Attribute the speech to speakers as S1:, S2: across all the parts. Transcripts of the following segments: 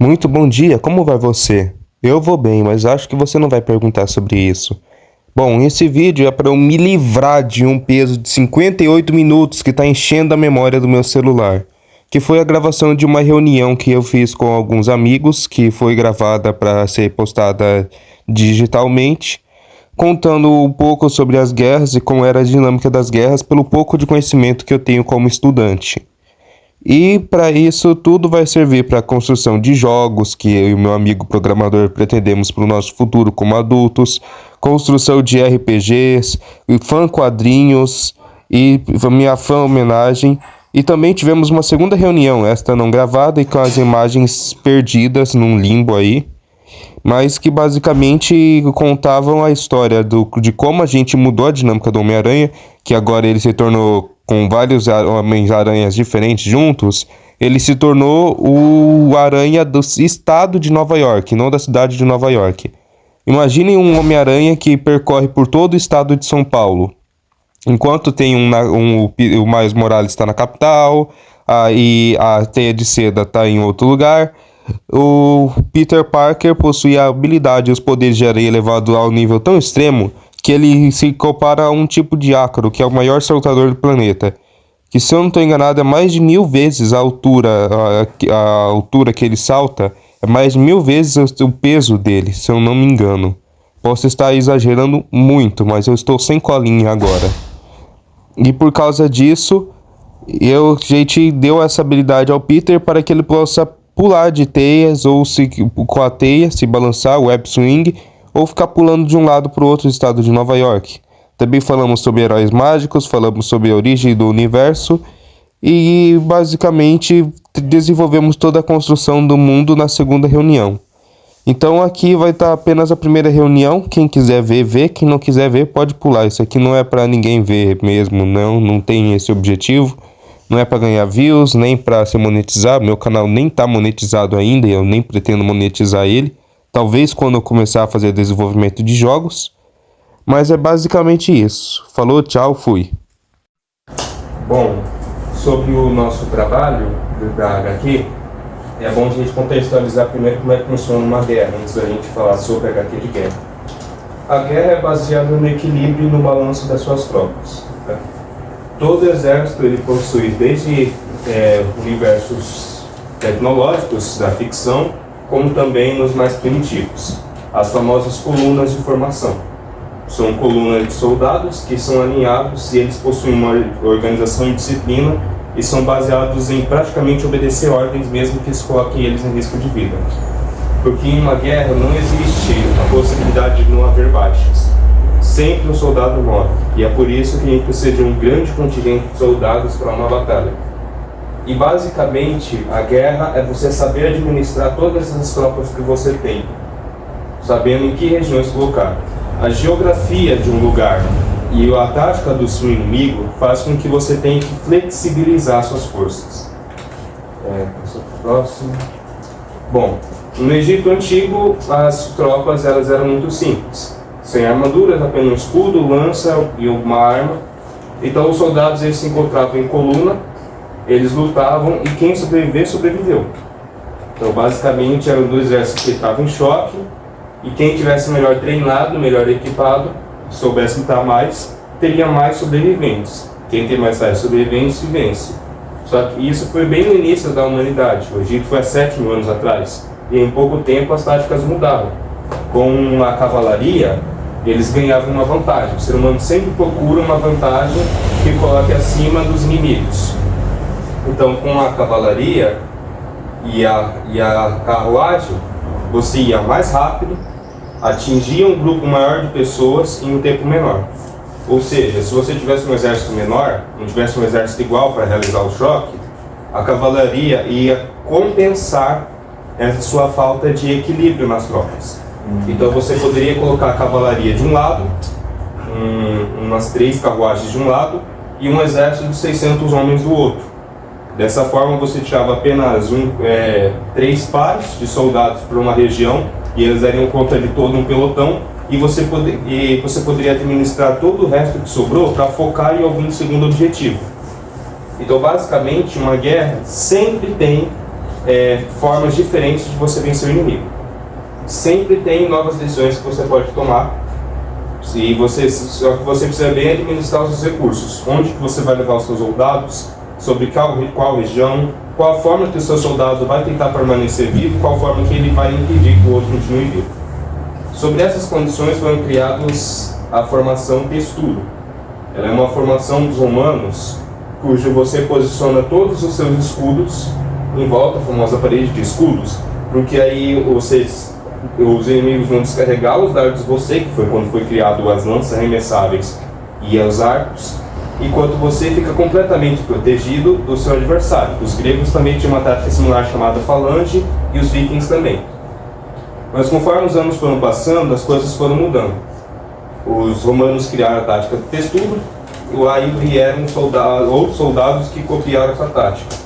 S1: Muito bom dia, como vai você? Eu vou bem, mas acho que você não vai perguntar sobre isso. Bom, esse vídeo é para eu me livrar de um peso de 58 minutos que está enchendo a memória do meu celular, que foi a gravação de uma reunião que eu fiz com alguns amigos, que foi gravada para ser postada digitalmente, contando um pouco sobre as guerras e como era a dinâmica das guerras, pelo pouco de conhecimento que eu tenho como estudante. E para isso tudo vai servir para a construção de jogos que eu e o meu amigo programador pretendemos para o nosso futuro como adultos, construção de RPGs, e fã quadrinhos e minha fã homenagem. E também tivemos uma segunda reunião, esta não gravada e com as imagens perdidas num limbo aí, mas que basicamente contavam a história de como a gente mudou a dinâmica do Homem-Aranha, que agora ele se tornou com vários Homens-Aranhas diferentes juntos, ele se tornou o Aranha do estado de Nova York, não da cidade de Nova York. Imaginem um Homem-Aranha que percorre por todo o estado de São Paulo. Enquanto tem o Miles Morales está na capital, e a Teia de Seda está em outro lugar, o Peter Parker possui a habilidade e os poderes de areia elevado ao nível tão extremo que ele se compara a um tipo de ácaro, que é o maior saltador do planeta. Que, se eu não estou enganado, é mais de 1000 vezes a altura que ele salta, é mais de 1000 vezes o peso dele, se eu não me engano. Posso estar exagerando muito, mas eu estou sem colinha agora. E por causa disso, a gente deu essa habilidade ao Peter para que ele possa pular de teias ou com a teia, se balançar, web swing, ou ficar pulando de um lado para o outro estado de Nova York. Também falamos sobre heróis mágicos, falamos sobre a origem do universo e basicamente desenvolvemos toda a construção do mundo na segunda reunião. Então aqui vai estar apenas a primeira reunião, quem quiser ver, vê, quem não quiser ver pode pular. Isso aqui não é para ninguém ver mesmo, não tem esse objetivo. Não é para ganhar views, nem para se monetizar. Meu canal nem está monetizado ainda e eu nem pretendo monetizar ele. Talvez quando eu começar a fazer desenvolvimento de jogos. Mas é basicamente isso. Falou, tchau, fui. Bom, sobre o nosso trabalho da HQ, é bom a gente contextualizar primeiro como é que funciona uma guerra, antes da gente falar sobre a HQ de guerra. A guerra é baseada no equilíbrio e no balanço das suas tropas. Tá? Todo exército ele possui desde universos tecnológicos da ficção, como também nos mais primitivos, as famosas colunas de formação. São colunas de soldados que são alinhados e eles possuem uma organização e disciplina e são baseados em praticamente obedecer ordens, mesmo que isso coloque eles em risco de vida. Porque em uma guerra não existe a possibilidade de não haver baixas. Sempre um soldado morre, e é por isso que a gente precisa de um grande contingente de soldados para uma batalha. E basicamente, a guerra é você saber administrar todas as tropas que você tem, sabendo em que regiões colocar. A geografia de um lugar e a tática do seu inimigo faz com que você tenha que flexibilizar suas forças. Próximo. Bom, no Egito Antigo, as tropas eram muito simples. Sem armaduras, apenas um escudo, lança e uma arma. Então os soldados eles se encontravam em coluna, eles lutavam e quem sobreviver, sobreviveu. Então basicamente eram dois exércitos que estavam em choque e quem tivesse melhor treinado, melhor equipado, soubesse lutar mais, teria mais sobreviventes. Quem tem mais tais sobreviventes, vence. Só que isso foi bem no início da humanidade. O Egito foi há 7.000 anos atrás e em pouco tempo as táticas mudavam. Com a cavalaria, eles ganhavam uma vantagem. O ser humano sempre procura uma vantagem que coloque acima dos inimigos. Então, com a cavalaria e a carruagem, você ia mais rápido, atingia um grupo maior de pessoas em um tempo menor. Ou seja, se você tivesse um exército menor, não tivesse um exército igual para realizar o choque, a cavalaria ia compensar essa sua falta de equilíbrio nas tropas. Então você poderia colocar a cavalaria de um lado, umas 3 carruagens de um lado e um exército de 600 homens do outro. Dessa forma você tirava apenas 3 pares de soldados para uma região e eles dariam conta de todo um pelotão e você poderia administrar todo o resto que sobrou para focar em algum segundo objetivo. Então basicamente uma guerra sempre tem formas diferentes de você vencer o inimigo. Sempre tem novas decisões que você pode tomar. Só que você precisa bem administrar os seus recursos. Onde que você vai levar os seus soldados, sobre qual região, qual forma que o seu soldado vai tentar permanecer vivo, qual forma que ele vai impedir que o outro continue vivo. Sobre essas condições foram criados a formação Testudo. Ela é uma formação dos romanos, cujo você posiciona todos os seus escudos em volta, a famosa parede de escudos, porque aí os inimigos vão descarregar os dardos de você, que foi quando foi criado as lanças arremessáveis e os arcos, enquanto você fica completamente protegido do seu adversário. Os gregos também tinham uma tática similar chamada falange, e os vikings também. Mas conforme os anos foram passando, as coisas foram mudando. Os romanos criaram a tática do Testudo, e aí vieram outros soldados que copiaram essa tática.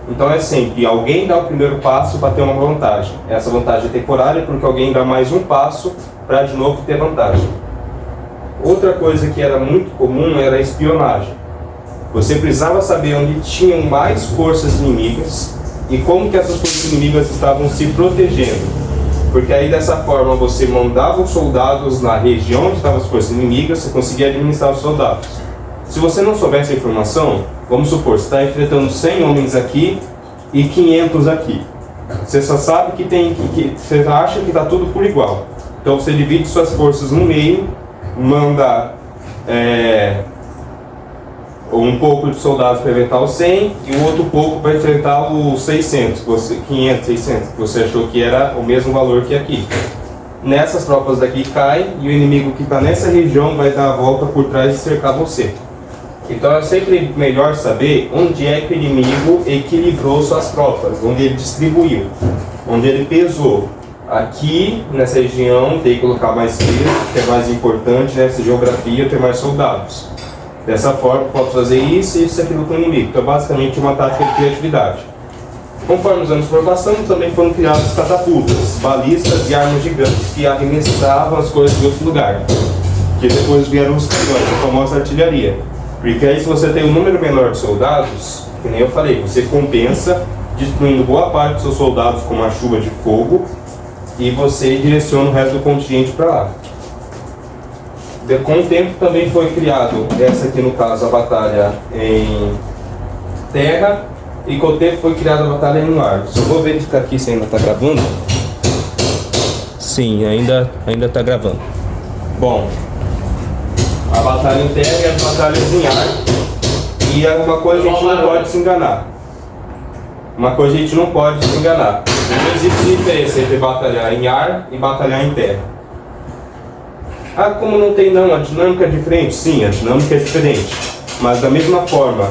S1: Então é sempre alguém dá o primeiro passo para ter uma vantagem. Essa vantagem é temporária porque alguém dá mais um passo para de novo ter vantagem. Outra coisa que era muito comum era a espionagem. Você precisava saber onde tinham mais forças inimigas e como que essas forças inimigas estavam se protegendo. Porque aí dessa forma você mandava os soldados na região onde estavam as forças inimigas, você conseguia administrar os soldados. Se você não soubesse a informação, vamos supor, você está enfrentando 100 homens aqui e 500 aqui. Você só sabe você acha que está tudo por igual. Então você divide suas forças no meio, manda um pouco de soldados para enfrentar os 100 e o outro pouco para enfrentar os 600, 500, 600, que você achou que era o mesmo valor que aqui. Nessas tropas daqui caem e o inimigo que está nessa região vai dar a volta por trás e cercar você. Então é sempre melhor saber onde é que o inimigo equilibrou suas tropas, onde ele distribuiu, onde ele pesou. Aqui, nessa região, tem que colocar mais peso, que é mais importante nessa geografia, ter mais soldados. Dessa forma, pode fazer isso e isso e aquilo com o inimigo. Então, basicamente, uma tática de criatividade. Conforme os anos foram passando, também foram criadas catapultas, balistas e armas gigantes que arremessavam as coisas de outro lugar. Que depois vieram os canhões, a famosa artilharia. Porque aí se você tem um número menor de soldados, que nem eu falei, você compensa destruindo boa parte dos seus soldados com uma chuva de fogo e você direciona o resto do contingente para lá. Com o tempo também foi criado, essa aqui no caso, a batalha em terra, e com o tempo foi criada a batalha no ar. Só vou verificar aqui se ainda está gravando. Sim, ainda está gravando. Bom, a batalha em terra e as batalhas em ar. E alguma coisa a gente não pode se enganar. Não existe diferença entre batalhar em ar e batalhar em terra. Ah, como não tem não, a dinâmica é diferente? Sim, a dinâmica é diferente. Mas da mesma forma,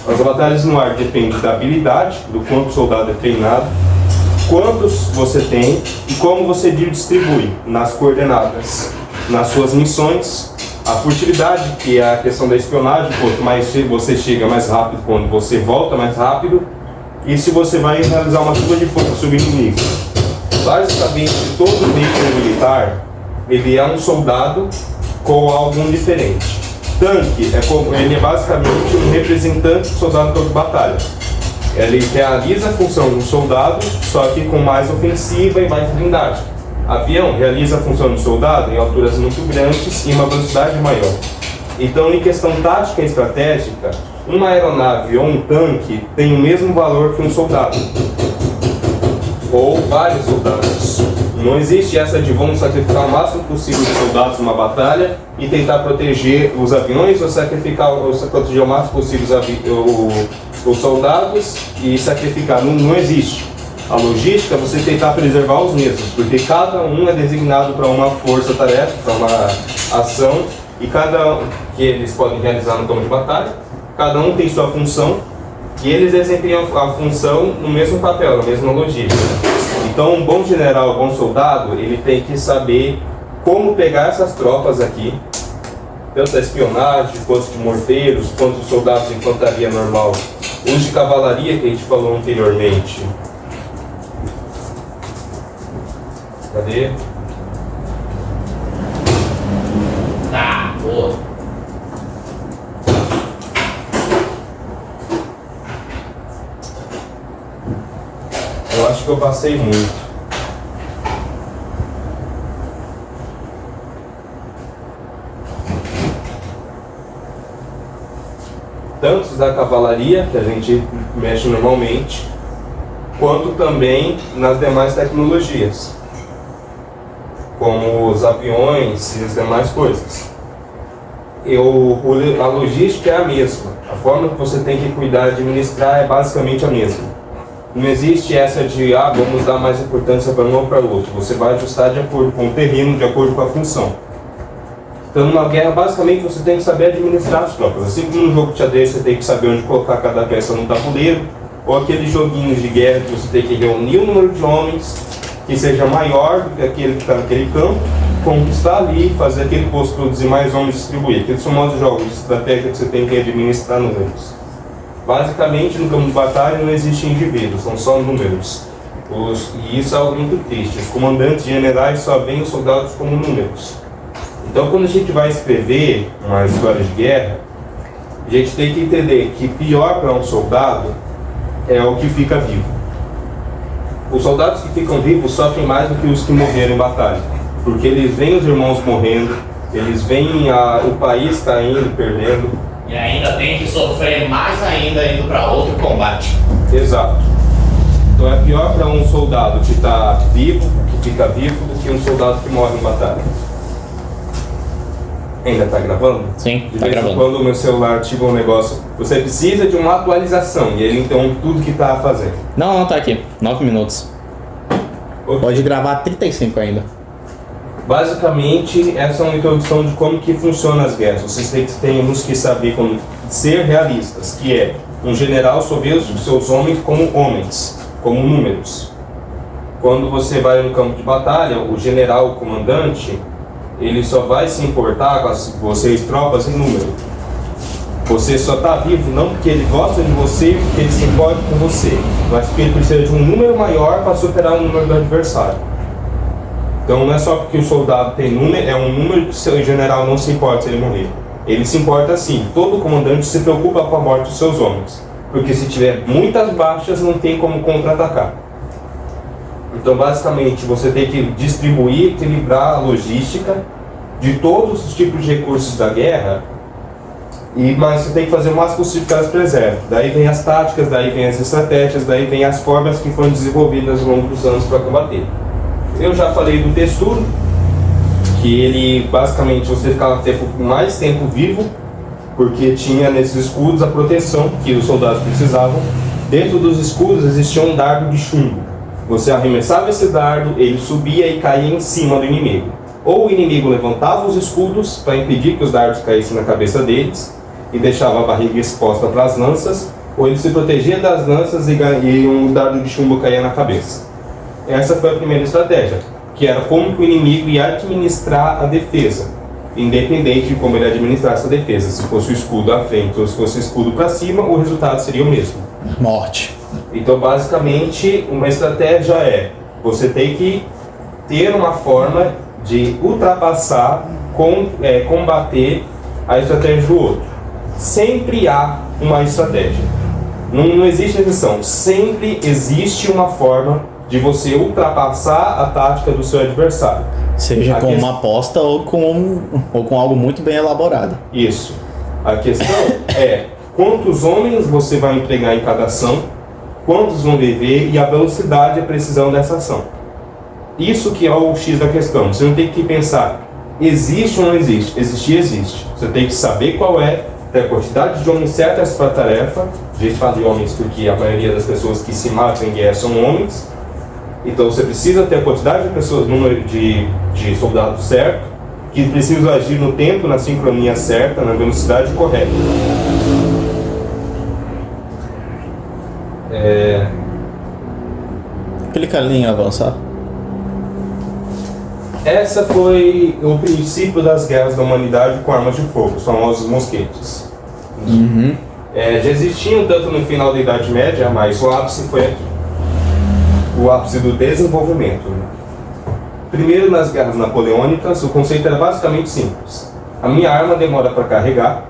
S1: as batalhas no ar dependem da habilidade, do quanto o soldado é treinado, quantos você tem e como você distribui nas coordenadas, nas suas missões. A furtividade, que é a questão da espionagem, quanto mais você chega mais rápido, quando você volta mais rápido, e se você vai realizar uma chuva de fogo sobre o inimigo. Basicamente, todo veículo militar, ele é um soldado com algo diferente. Tanque, ele é basicamente um representante do soldado do campo de batalha. Ele realiza a função de um soldado, só que com mais ofensiva e mais blindagem. Avião realiza a função de soldado em alturas muito grandes e uma velocidade maior. Então, em questão tática e estratégica, uma aeronave ou um tanque tem o mesmo valor que um soldado. Ou vários soldados. Não existe essa de vamos sacrificar o máximo possível de soldados numa batalha e tentar proteger os aviões, ou proteger o máximo possível os soldados e sacrificar. Não existe. A logística é você tentar preservar os mesmos, porque cada um é designado para uma força-tarefa, para uma ação, e cada que eles podem realizar no campo de batalha, cada um tem sua função, e eles desempenham a função no mesmo papel, na mesma logística. Então, um bom general, um bom soldado, ele tem que saber como pegar essas tropas aqui, tanto da espionagem, quanto de morteiros, quanto de soldados de infantaria normal, os de cavalaria que a gente falou anteriormente. Cadê?
S2: Tá, boa.
S1: que eu passei muito. Tanto da cavalaria, que a gente mexe normalmente, quanto também nas demais tecnologias, como os aviões e as demais coisas. A logística é a mesma, a forma que você tem que cuidar e administrar é basicamente a mesma. Não existe essa de, vamos dar mais importância para um ou para o outro. Você vai ajustar de acordo com o terreno, de acordo com a função. Então, numa guerra, basicamente, você tem que saber administrar as tropas. Assim como no jogo de xadrez, você tem que saber onde colocar cada peça no tabuleiro, ou aqueles joguinhos de guerra que você tem que reunir o número de homens que seja maior do que aquele que está naquele campo, conquistar ali, fazer aquele posto produzir mais homens e distribuir. Aqueles famosos jogos de estratégia que você tem que administrar números. Basicamente, no campo de batalha não existem indivíduos, são só números. E isso é algo muito triste. Os comandantes generais só veem os soldados como números. Então, quando a gente vai escrever uma história de guerra, a gente tem que entender que pior para um soldado é o que fica vivo. Os soldados que ficam vivos sofrem mais do que os que morreram em batalha, porque eles veem os irmãos morrendo, eles veem o país caindo, perdendo.
S2: E ainda tem que sofrer mais ainda indo para outro combate.
S1: Exato. Então é pior para um soldado que está vivo, que fica vivo, do que um soldado que morre em batalha. Ainda está gravando?
S2: Sim,
S1: de vez em quando o meu celular ativa um negócio. Você precisa de uma atualização e ele interrompe tudo que está fazendo.
S2: Não, tá aqui. 9 minutos.
S1: Okay.
S2: Pode gravar 35 ainda.
S1: Basicamente, essa é uma introdução de como que funcionam as guerras. Vocês temos que saber como ser realistas, que é um general só vê os seus homens como homens, como números. Quando você vai no campo de batalha, o general, o comandante, ele só vai se importar com vocês, tropas, em número. Você só está vivo não porque ele gosta de você, porque ele se importa com você, mas porque ele precisa de um número maior para superar o número do adversário. Então não é só porque o soldado tem número, é um número que o seu general não se importa se ele morrer. Ele se importa sim, todo comandante se preocupa com a morte dos seus homens, porque se tiver muitas baixas não tem como contra-atacar. Então basicamente você tem que distribuir, equilibrar a logística de todos os tipos de recursos da guerra, mas você tem que fazer o máximo possível que elas preservem. Daí vem as táticas, daí vem as estratégias, daí vem as formas que foram desenvolvidas ao longo dos anos para combater. Eu já falei do texturo, que ele basicamente você ficava mais tempo vivo, porque tinha nesses escudos a proteção que os soldados precisavam. Dentro dos escudos existia um dardo de chumbo. Você arremessava esse dardo, ele subia e caía em cima do inimigo. Ou o inimigo levantava os escudos para impedir que os dardos caíssem na cabeça deles e deixava a barriga exposta para as lanças, ou ele se protegia das lanças e um dardo de chumbo caía na cabeça. Essa foi a primeira estratégia, que era como que o inimigo ia administrar a defesa, independente de como ele administrasse a defesa. Se fosse o escudo à frente ou se fosse o escudo para cima, o resultado seria o mesmo.
S2: Morte.
S1: Então, basicamente, uma estratégia é, você tem que ter uma forma de ultrapassar, combater a estratégia do outro. Sempre há uma estratégia. Não existe exceção. Sempre existe uma forma de você ultrapassar a tática do seu adversário.
S2: Seja com uma aposta ou com algo muito bem elaborado.
S1: Isso. A questão é quantos homens você vai empregar em cada ação, quantos vão viver e a velocidade e a precisão dessa ação. Isso que é o X da questão. Você não tem que pensar, existe ou não existe? Existir, existe. Você tem que saber qual é, ter a quantidade de homens certas para a tarefa. A gente fala de homens porque a maioria das pessoas que se matam em guerra são homens. Então você precisa ter a quantidade de pessoas, número de soldados certo, que precisam agir no tempo, na sincronia certa, na velocidade correta.
S2: Clica ali em avançar.
S1: Essa foi o princípio das guerras da humanidade com armas de fogo, os famosos mosquetes.
S2: Uhum.
S1: Já existiam tanto no final da Idade Média, mas o ápice foi aqui. O ápice do desenvolvimento. Primeiro, nas guerras napoleônicas, o conceito era basicamente simples. A minha arma demora para carregar,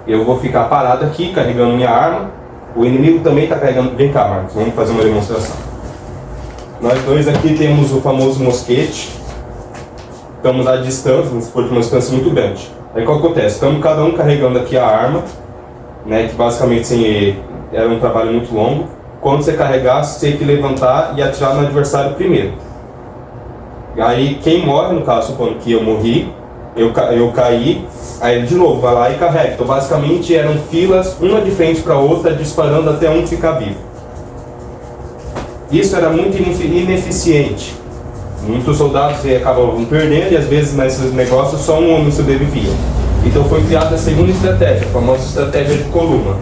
S1: eu vou ficar parado aqui carregando minha arma, o inimigo também está carregando. Vem cá, Marcos, vamos fazer uma demonstração. Nós dois aqui temos o famoso mosquete. Estamos à distância, vamos supor que uma distância muito grande. Aí o que acontece? Estamos cada um carregando aqui a arma, né, que basicamente era um trabalho muito longo. Quando você carregasse, você tinha que levantar e atirar no adversário primeiro. Aí quem morre, no caso, supondo que eu morri, eu caí, aí ele de novo vai lá e carrega. Então basicamente eram filas, uma de frente para a outra, disparando até um ficar vivo. Isso era muito ineficiente. Muitos soldados acabavam perdendo e às vezes nesses negócios só um homem sobrevivia. Então foi criada a segunda estratégia, a famosa estratégia de coluna.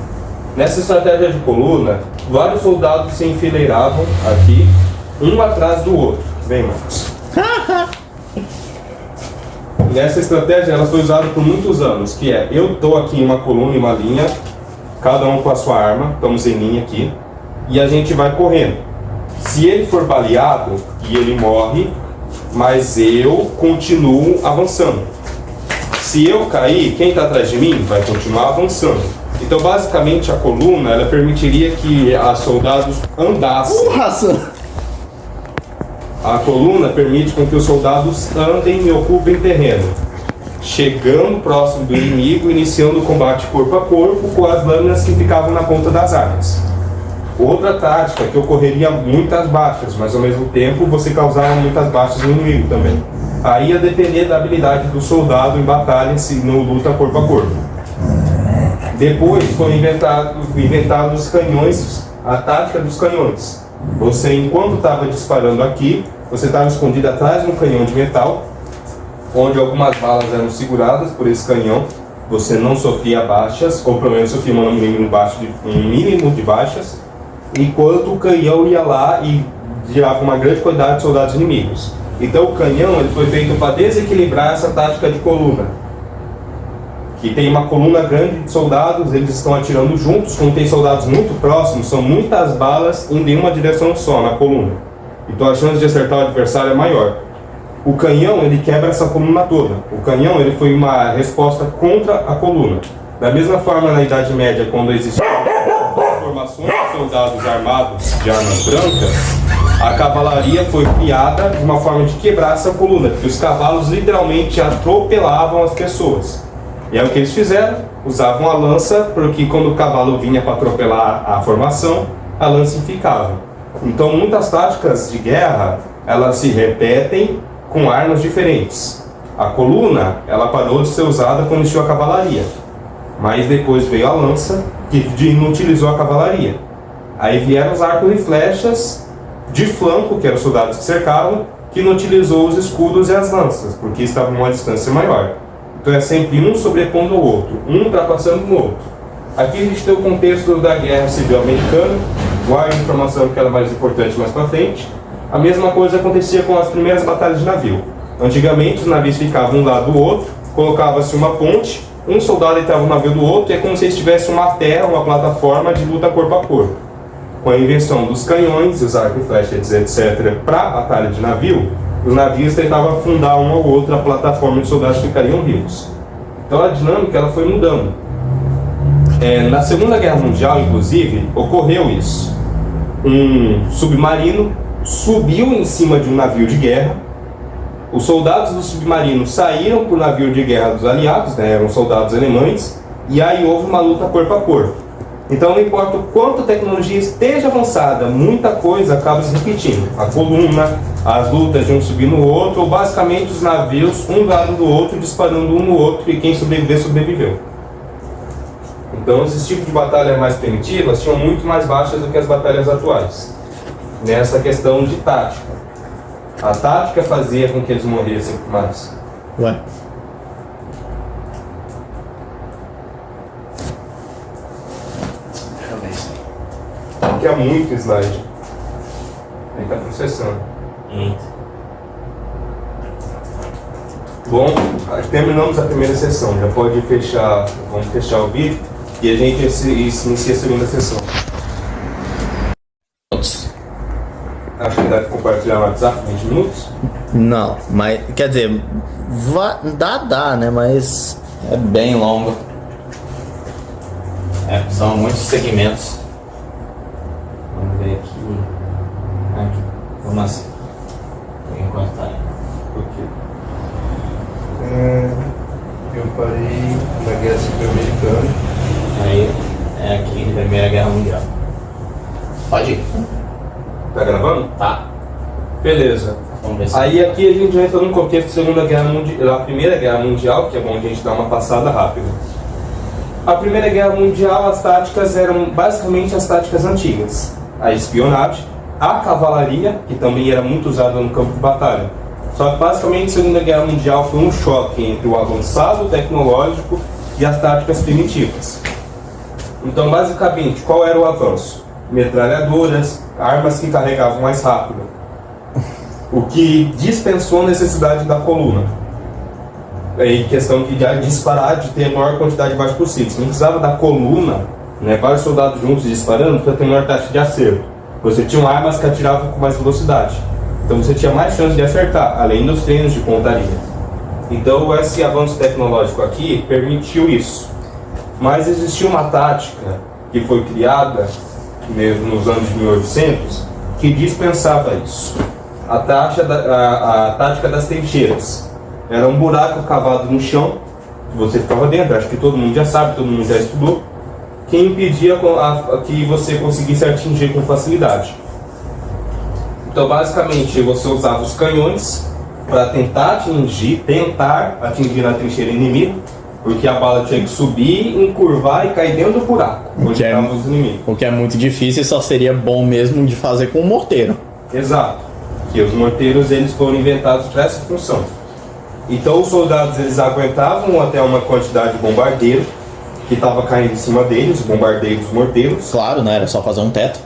S1: Nessa estratégia de coluna, vários soldados se enfileiravam aqui, um atrás do outro. Vem, Marcos. E essa estratégia ela foi usada por muitos anos, que é, eu estou aqui em uma coluna, em uma linha, cada um com a sua arma, estamos em linha aqui, e a gente vai correndo. Se ele for baleado e ele morre, mas eu continuo avançando. Se eu cair, quem está atrás de mim vai continuar avançando. Então, basicamente, a coluna ela permitiria que os soldados andassem. A coluna permite com que os soldados andem e ocupem terreno, chegando próximo do inimigo, iniciando o combate corpo a corpo com as lâminas que ficavam na ponta das armas. Outra tática que ocorreria muitas baixas, mas ao mesmo tempo você causava muitas baixas no inimigo também. Aí ia depender da habilidade do soldado em batalha, se não luta corpo a corpo. Depois foi inventado os canhões, a tática dos canhões. Você, enquanto estava disparando aqui, você estava escondido atrás de um canhão de metal, onde algumas balas eram seguradas por esse canhão. Você não sofria baixas, ou pelo menos sofria um mínimo de baixas, enquanto o canhão ia lá e tirava uma grande quantidade de soldados inimigos. Então o canhão ele foi feito para desequilibrar essa tática de coluna. Que tem uma coluna grande de soldados, eles estão atirando juntos, quando tem soldados muito próximos, são muitas balas indo em uma direção só, na coluna. Então a chance de acertar o adversário é maior. O canhão, ele quebra essa coluna toda. O canhão, ele foi uma resposta contra a coluna. Da mesma forma, na Idade Média, quando existiam formações de soldados armados de armas brancas, a cavalaria foi criada de uma forma de quebrar essa coluna, porque os cavalos literalmente atropelavam as pessoas. E é o que eles fizeram, usavam a lança, porque quando o cavalo vinha para atropelar a formação, a lança ficava. Então muitas táticas de guerra, elas se repetem com armas diferentes. A coluna, ela parou de ser usada quando iniciou a cavalaria, mas depois veio a lança, que inutilizou a cavalaria. Aí vieram os arcos e flechas de flanco, que eram os soldados que cercavam, que inutilizou os escudos e as lanças, porque estavam a uma distância maior. Então é sempre um sobrepondo ao outro, um ultrapassando o outro. Aqui a gente tem o contexto da Guerra Civil Americana, guarda a informação que era mais importante mais para frente. A mesma coisa acontecia com as primeiras batalhas de navio. Antigamente os navios ficavam um lado do outro, colocava-se uma ponte, um soldado entrava no navio do outro e é como se estivesse uma terra, uma plataforma de luta corpo a corpo. Com a invenção dos canhões, os arcos e flechas, etc., para a batalha de navio, os navios tentavam afundar um ao outro a plataforma e os soldados ficariam vivos. Então a dinâmica ela foi mudando. Na Segunda Guerra Mundial, inclusive, ocorreu isso. Um submarino subiu em cima de um navio de guerra. Os soldados do submarino saíram para o navio de guerra dos aliados, né, eram soldados alemães, e aí houve uma luta corpo a corpo. Então não importa o quanto a tecnologia esteja avançada, muita coisa acaba se repetindo. A coluna, as lutas de um subir no outro, ou basicamente os navios, um lado do outro, disparando um no outro, e quem sobreviver, sobreviveu. Então esses tipos de batalhas mais primitivas tinham muito mais baixas do que as batalhas atuais. Nessa questão de tática. A tática fazia com que eles morressem mais.
S2: Ué?
S3: Deixa eu ver isso
S1: Aqui é muito slide. Aí tá processando.
S3: aí.
S1: Bom, terminamos a primeira sessão. Já pode fechar, vamos fechar o vídeo e a gente inicia a segunda sessão. Acho que dá pra compartilhar no WhatsApp 20 minutos.
S2: Não, mas quer dizer, dá, né? Mas é bem longo.
S3: São muitos segmentos. Vamos ver aqui.
S2: Como assim? Enquanto tá aí.
S1: Porque eu parei na Guerra Civil Americana.
S2: Aí é aqui, Primeira Guerra Mundial. Pode ir.
S1: Tá gravando?
S2: Tá.
S1: Beleza.
S2: Vamos ver se...
S1: Aí aqui a gente entra no contexto da Segunda Guerra Mundial, a Primeira Guerra Mundial, que é bom a gente dar uma passada rápida. A Primeira Guerra Mundial, as táticas eram basicamente as táticas antigas. A espionagem, a cavalaria, que também era muito usada no campo de batalha. Só que basicamente a Segunda Guerra Mundial foi um choque entre o avançado tecnológico e as táticas primitivas. Então basicamente, qual era o avanço? Metralhadoras, armas que carregavam mais rápido. O que dispensou a necessidade da coluna. Em questão de disparar, de ter a maior quantidade de baixos possível. Você não precisava da coluna, né, vários soldados juntos disparando, para ter maior taxa de acerto. Você tinha armas que atiravam com mais velocidade. Então você tinha mais chance de acertar, além dos treinos de pontaria. Então esse avanço tecnológico aqui permitiu isso. Mas existia uma tática que foi criada mesmo nos anos de 1800 que dispensava isso. A tática das trincheiras. Era um buraco cavado no chão, você ficava dentro, acho que todo mundo já sabe, todo mundo já estudou, que impedia que você conseguisse atingir com facilidade. Então basicamente você usava os canhões para tentar atingir a trincheira inimiga, porque a bala tinha que subir, encurvar e cair dentro do buraco onde estavam os inimigos.
S2: O que é muito difícil e só seria bom mesmo de fazer com um morteiro.
S1: Exato, que os morteiros eles foram inventados para essa função. Então os soldados eles aguentavam até uma quantidade de bombardeiro que estava caindo em cima deles, bombardeiros, morteiros.
S2: Claro, né? Era só fazer um teto.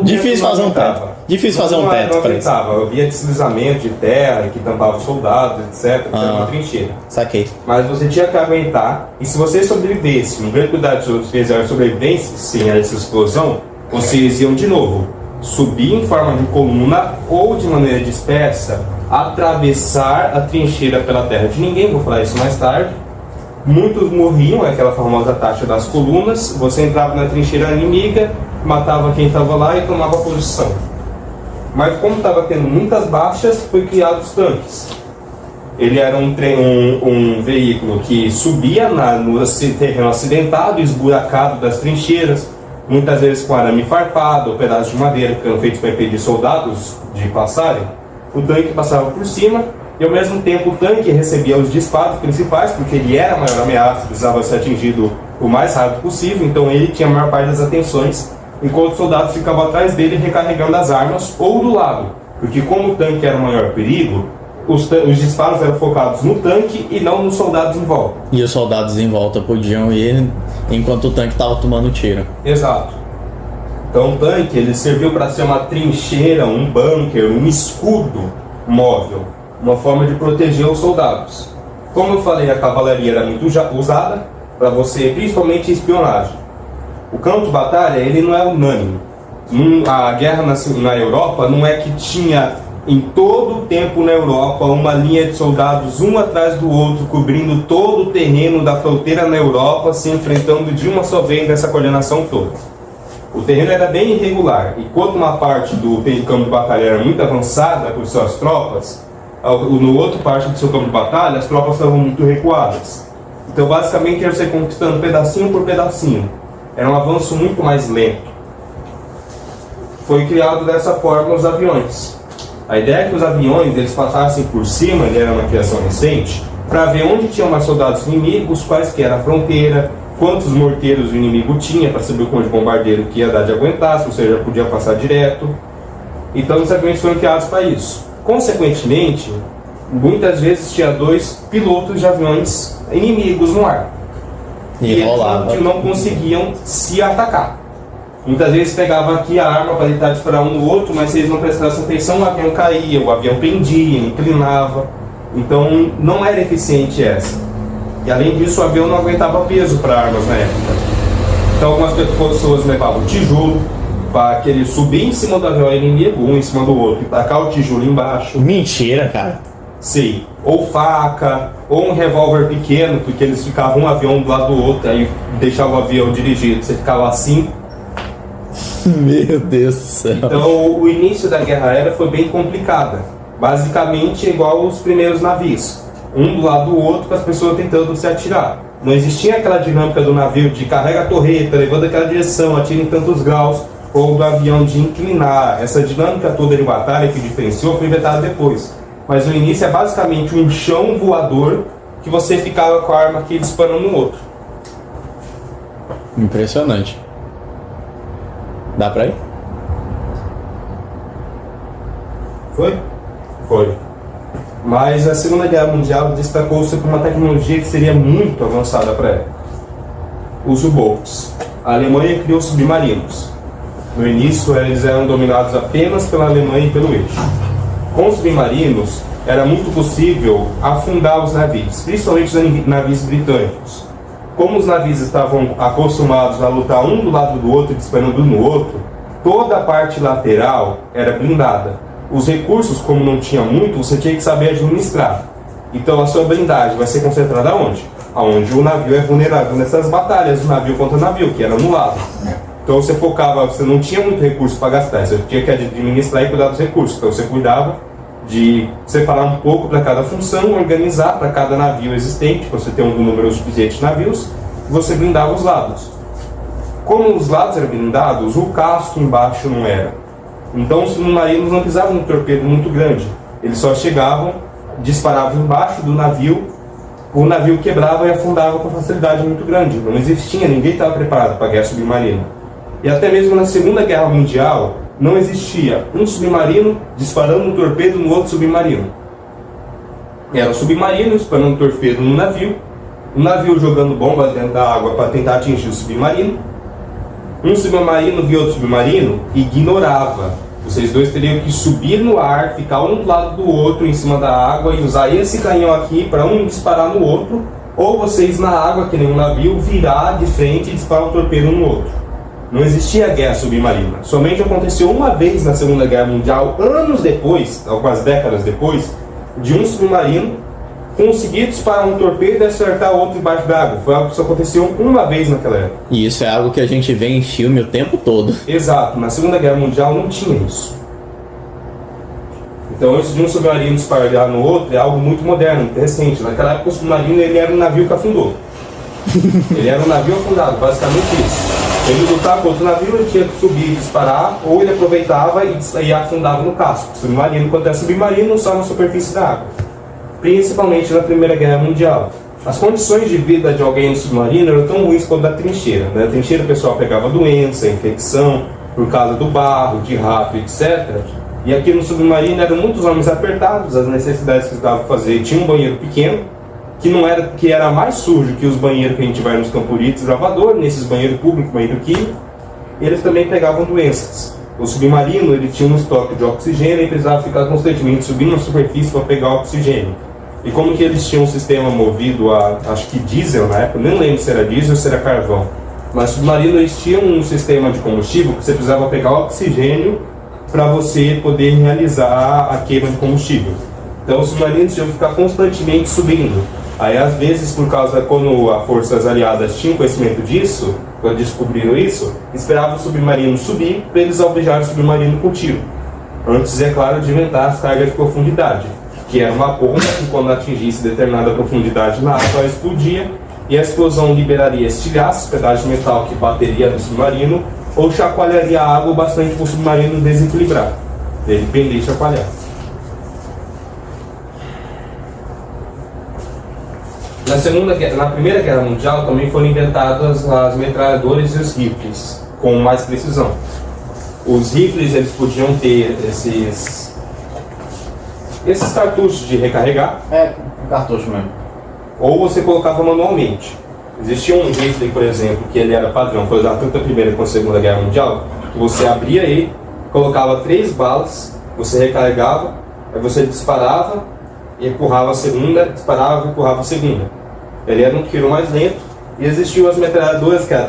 S1: Difícil fazer um teto.
S2: Difícil fazer um teto.
S1: Não aguentava. Havia deslizamento de terra que tampava os soldados, etc. Era uma trincheira.
S2: Saquei.
S1: Mas você tinha que aguentar. E se você sobrevivesse, um grande cuidado de vocês sobrevivência sem essa explosão, vocês iam de novo subir em forma de coluna ou de maneira dispersa, atravessar a trincheira pela terra de ninguém, vou falar isso mais tarde. Muitos morriam, aquela famosa taxa das colunas. Você entrava na trincheira inimiga, matava quem estava lá e tomava posição. Mas como estava tendo muitas baixas, foi criado os tanques. Ele era um veículo que subia no terreno acidentado, esburacado das trincheiras, muitas vezes com arame farpado, pedaços de madeira que eram feitos para impedir soldados de passarem. O tanque passava por cima e ao mesmo tempo o tanque recebia os disparos principais, porque ele era a maior ameaça, precisava ser atingido o mais rápido possível, então ele tinha a maior parte das atenções, enquanto os soldados ficavam atrás dele recarregando as armas ou do lado, porque como o tanque era o maior perigo, os disparos eram focados no tanque e não nos soldados em volta.
S2: E os soldados em volta podiam ir enquanto o tanque estava tomando tiro.
S1: Exato. Então o tanque ele serviu para ser uma trincheira, um bunker, um escudo móvel, uma forma de proteger os soldados. Como eu falei, a cavalaria era muito usada para você, principalmente espionagem. O campo de batalha ele não é unânime. A guerra na Europa não é que tinha em todo o tempo na Europa uma linha de soldados um atrás do outro, cobrindo todo o terreno da fronteira na Europa, se enfrentando de uma só vez nessa coordenação toda. O terreno era bem irregular, e quando uma parte do campo de batalha era muito avançada por suas tropas, no outro parte do seu campo de batalha as tropas estavam muito recuadas. Então basicamente era você conquistando pedacinho por pedacinho. Era um avanço muito mais lento. Foi criado dessa forma os aviões. A ideia é que os aviões eles passassem por cima, ele era uma criação recente, para ver onde tinham mais soldados inimigos, quais que era a fronteira, quantos morteiros o inimigo tinha, para saber o quanto de bombardeiro que ia dar de aguentar, se você já podia passar direto. Então os aviões foram criados para isso. Consequentemente, muitas vezes tinha 2 pilotos de aviões inimigos no ar. E eles não conseguiam se atacar. Muitas vezes pegava aqui a arma para tentar disparar um no outro, mas se eles não prestassem atenção, o avião caía, o avião pendia, inclinava. Então não era eficiente essa. E além disso, o avião não aguentava peso para armas na época. Então algumas pessoas levavam tijolo para que ele subir em cima do avião inimigo, um em cima do outro, e tacar o tijolo embaixo.
S2: Mentira, cara.
S1: Sim. Ou faca, ou um revólver pequeno, porque eles ficavam um avião do lado do outro, aí deixava o avião dirigido, você ficava assim.
S2: Meu Deus do céu.
S1: Então, o início da guerra aérea foi bem complicada. Basicamente, igual os primeiros navios. Um do lado do outro, com as pessoas tentando se atirar. Não existia aquela dinâmica do navio de carrega a torreta, levando aquela direção, atira em tantos graus, ou do avião de inclinar. Essa dinâmica toda de batalha que diferenciou foi inventada depois. Mas o início é basicamente um chão voador que você ficava com a arma aqui disparando no outro.
S2: Impressionante. Dá pra ir?
S1: Foi? Foi. Mas a Segunda Guerra Mundial destacou-se por uma tecnologia que seria muito avançada para ela. Os U-Boats. A Alemanha criou submarinos. No início, eles eram dominados apenas pela Alemanha e pelo eixo. Com os submarinos, era muito possível afundar os navios, principalmente os navios britânicos. Como os navios estavam acostumados a lutar um do lado do outro, disparando no outro, toda a parte lateral era blindada. Os recursos, como não tinha muito, você tinha que saber administrar. Então a sua blindagem vai ser concentrada onde? Aonde o navio é vulnerável nessas batalhas, o navio contra o navio, que era no lado. Então você focava, você não tinha muito recurso para gastar, você tinha que administrar e cuidar dos recursos. Então você cuidava de separar um pouco para cada função, organizar para cada navio existente, para você ter um número suficiente de navios, você blindava os lados. Como os lados eram blindados, o casco embaixo não era. Então os submarinos não precisavam de um torpedo muito grande. Eles só chegavam, disparavam embaixo do navio, o navio quebrava e afundava com facilidade muito grande. Não existia, ninguém estava preparado para a guerra submarina. E até mesmo na Segunda Guerra Mundial, não existia um submarino disparando um torpedo no outro submarino. Era o submarino disparando um torpedo no navio, o navio jogando bombas dentro da água para tentar atingir o submarino. Um submarino via outro submarino e ignorava. Vocês dois teriam que subir no ar, ficar um do lado do outro em cima da água e usar esse canhão aqui para um disparar no outro, ou vocês na água, que nem um navio, virar de frente e disparar um torpedo no outro. Não existia guerra submarina. Somente aconteceu uma vez na Segunda Guerra Mundial, anos depois, algumas décadas depois, de um submarino conseguir disparar um torpedo e acertar outro embaixo d'água. Foi algo que só aconteceu uma vez naquela época.
S2: E isso é algo que a gente vê em filme o tempo todo.
S1: Exato, na Segunda Guerra Mundial não tinha isso. Então isso de um submarino disparar no outro é algo muito moderno, muito recente. Naquela época o submarino ele era um navio que afundou. Ele era um navio afundado, basicamente isso. Ele lutava contra o navio, ele tinha que subir e disparar, ou ele aproveitava e afundava no casco. O submarino, quando é submarino, só na superfície da água. Principalmente na Primeira Guerra Mundial. As condições de vida de alguém no submarino eram tão ruins quanto da trincheira. Na trincheira o pessoal pegava doença, infecção, por causa do barro, de rato, etc. E aqui no submarino eram muitos homens apertados, as necessidades que estavam fazer. Tinha um banheiro pequeno, que era mais sujo que os banheiros que a gente vai nos campuritos, lavador, nesses banheiros públicos, banheiro químico. Eles também pegavam doenças. O submarino ele tinha um estoque de oxigênio e precisava ficar constantemente subindo na superfície para pegar oxigênio. E como que eles tinham um sistema movido a, acho que diesel na época, nem lembro se era diesel ou se era carvão, mas submarino eles tinham um sistema de combustível que você precisava pegar oxigênio para você poder realizar a queima de combustível. Então os submarinos tinham que ficar constantemente subindo. Aí às vezes, por causa quando as forças aliadas tinham conhecimento disso, quando descobriram isso, esperavam o submarino subir para eles alvejarem o submarino com tiro. Antes, é claro, de inventar as cargas de profundidade, que era uma bomba que quando atingisse determinada profundidade na água, ela explodia e a explosão liberaria estilhaços, pedaços de metal que bateria no submarino, ou chacoalharia a água bastante para o submarino desequilibrar, ele pender e chacoalhar. Na Primeira Guerra Mundial também foram inventadas as metralhadoras e os rifles, com mais precisão. Os rifles eles podiam ter esses cartuchos de recarregar.
S2: Cartucho mesmo.
S1: Ou você colocava manualmente. Existia um rifle, por exemplo, que ele era padrão, foi usado tanto a Primeira quanto a Segunda Guerra Mundial, que você abria ele, colocava 3 balas, você recarregava, aí você disparava, e empurrava a segunda, disparava e empurrava a segunda. Ele era um tiro mais lento, e existiam as metralhadoras que era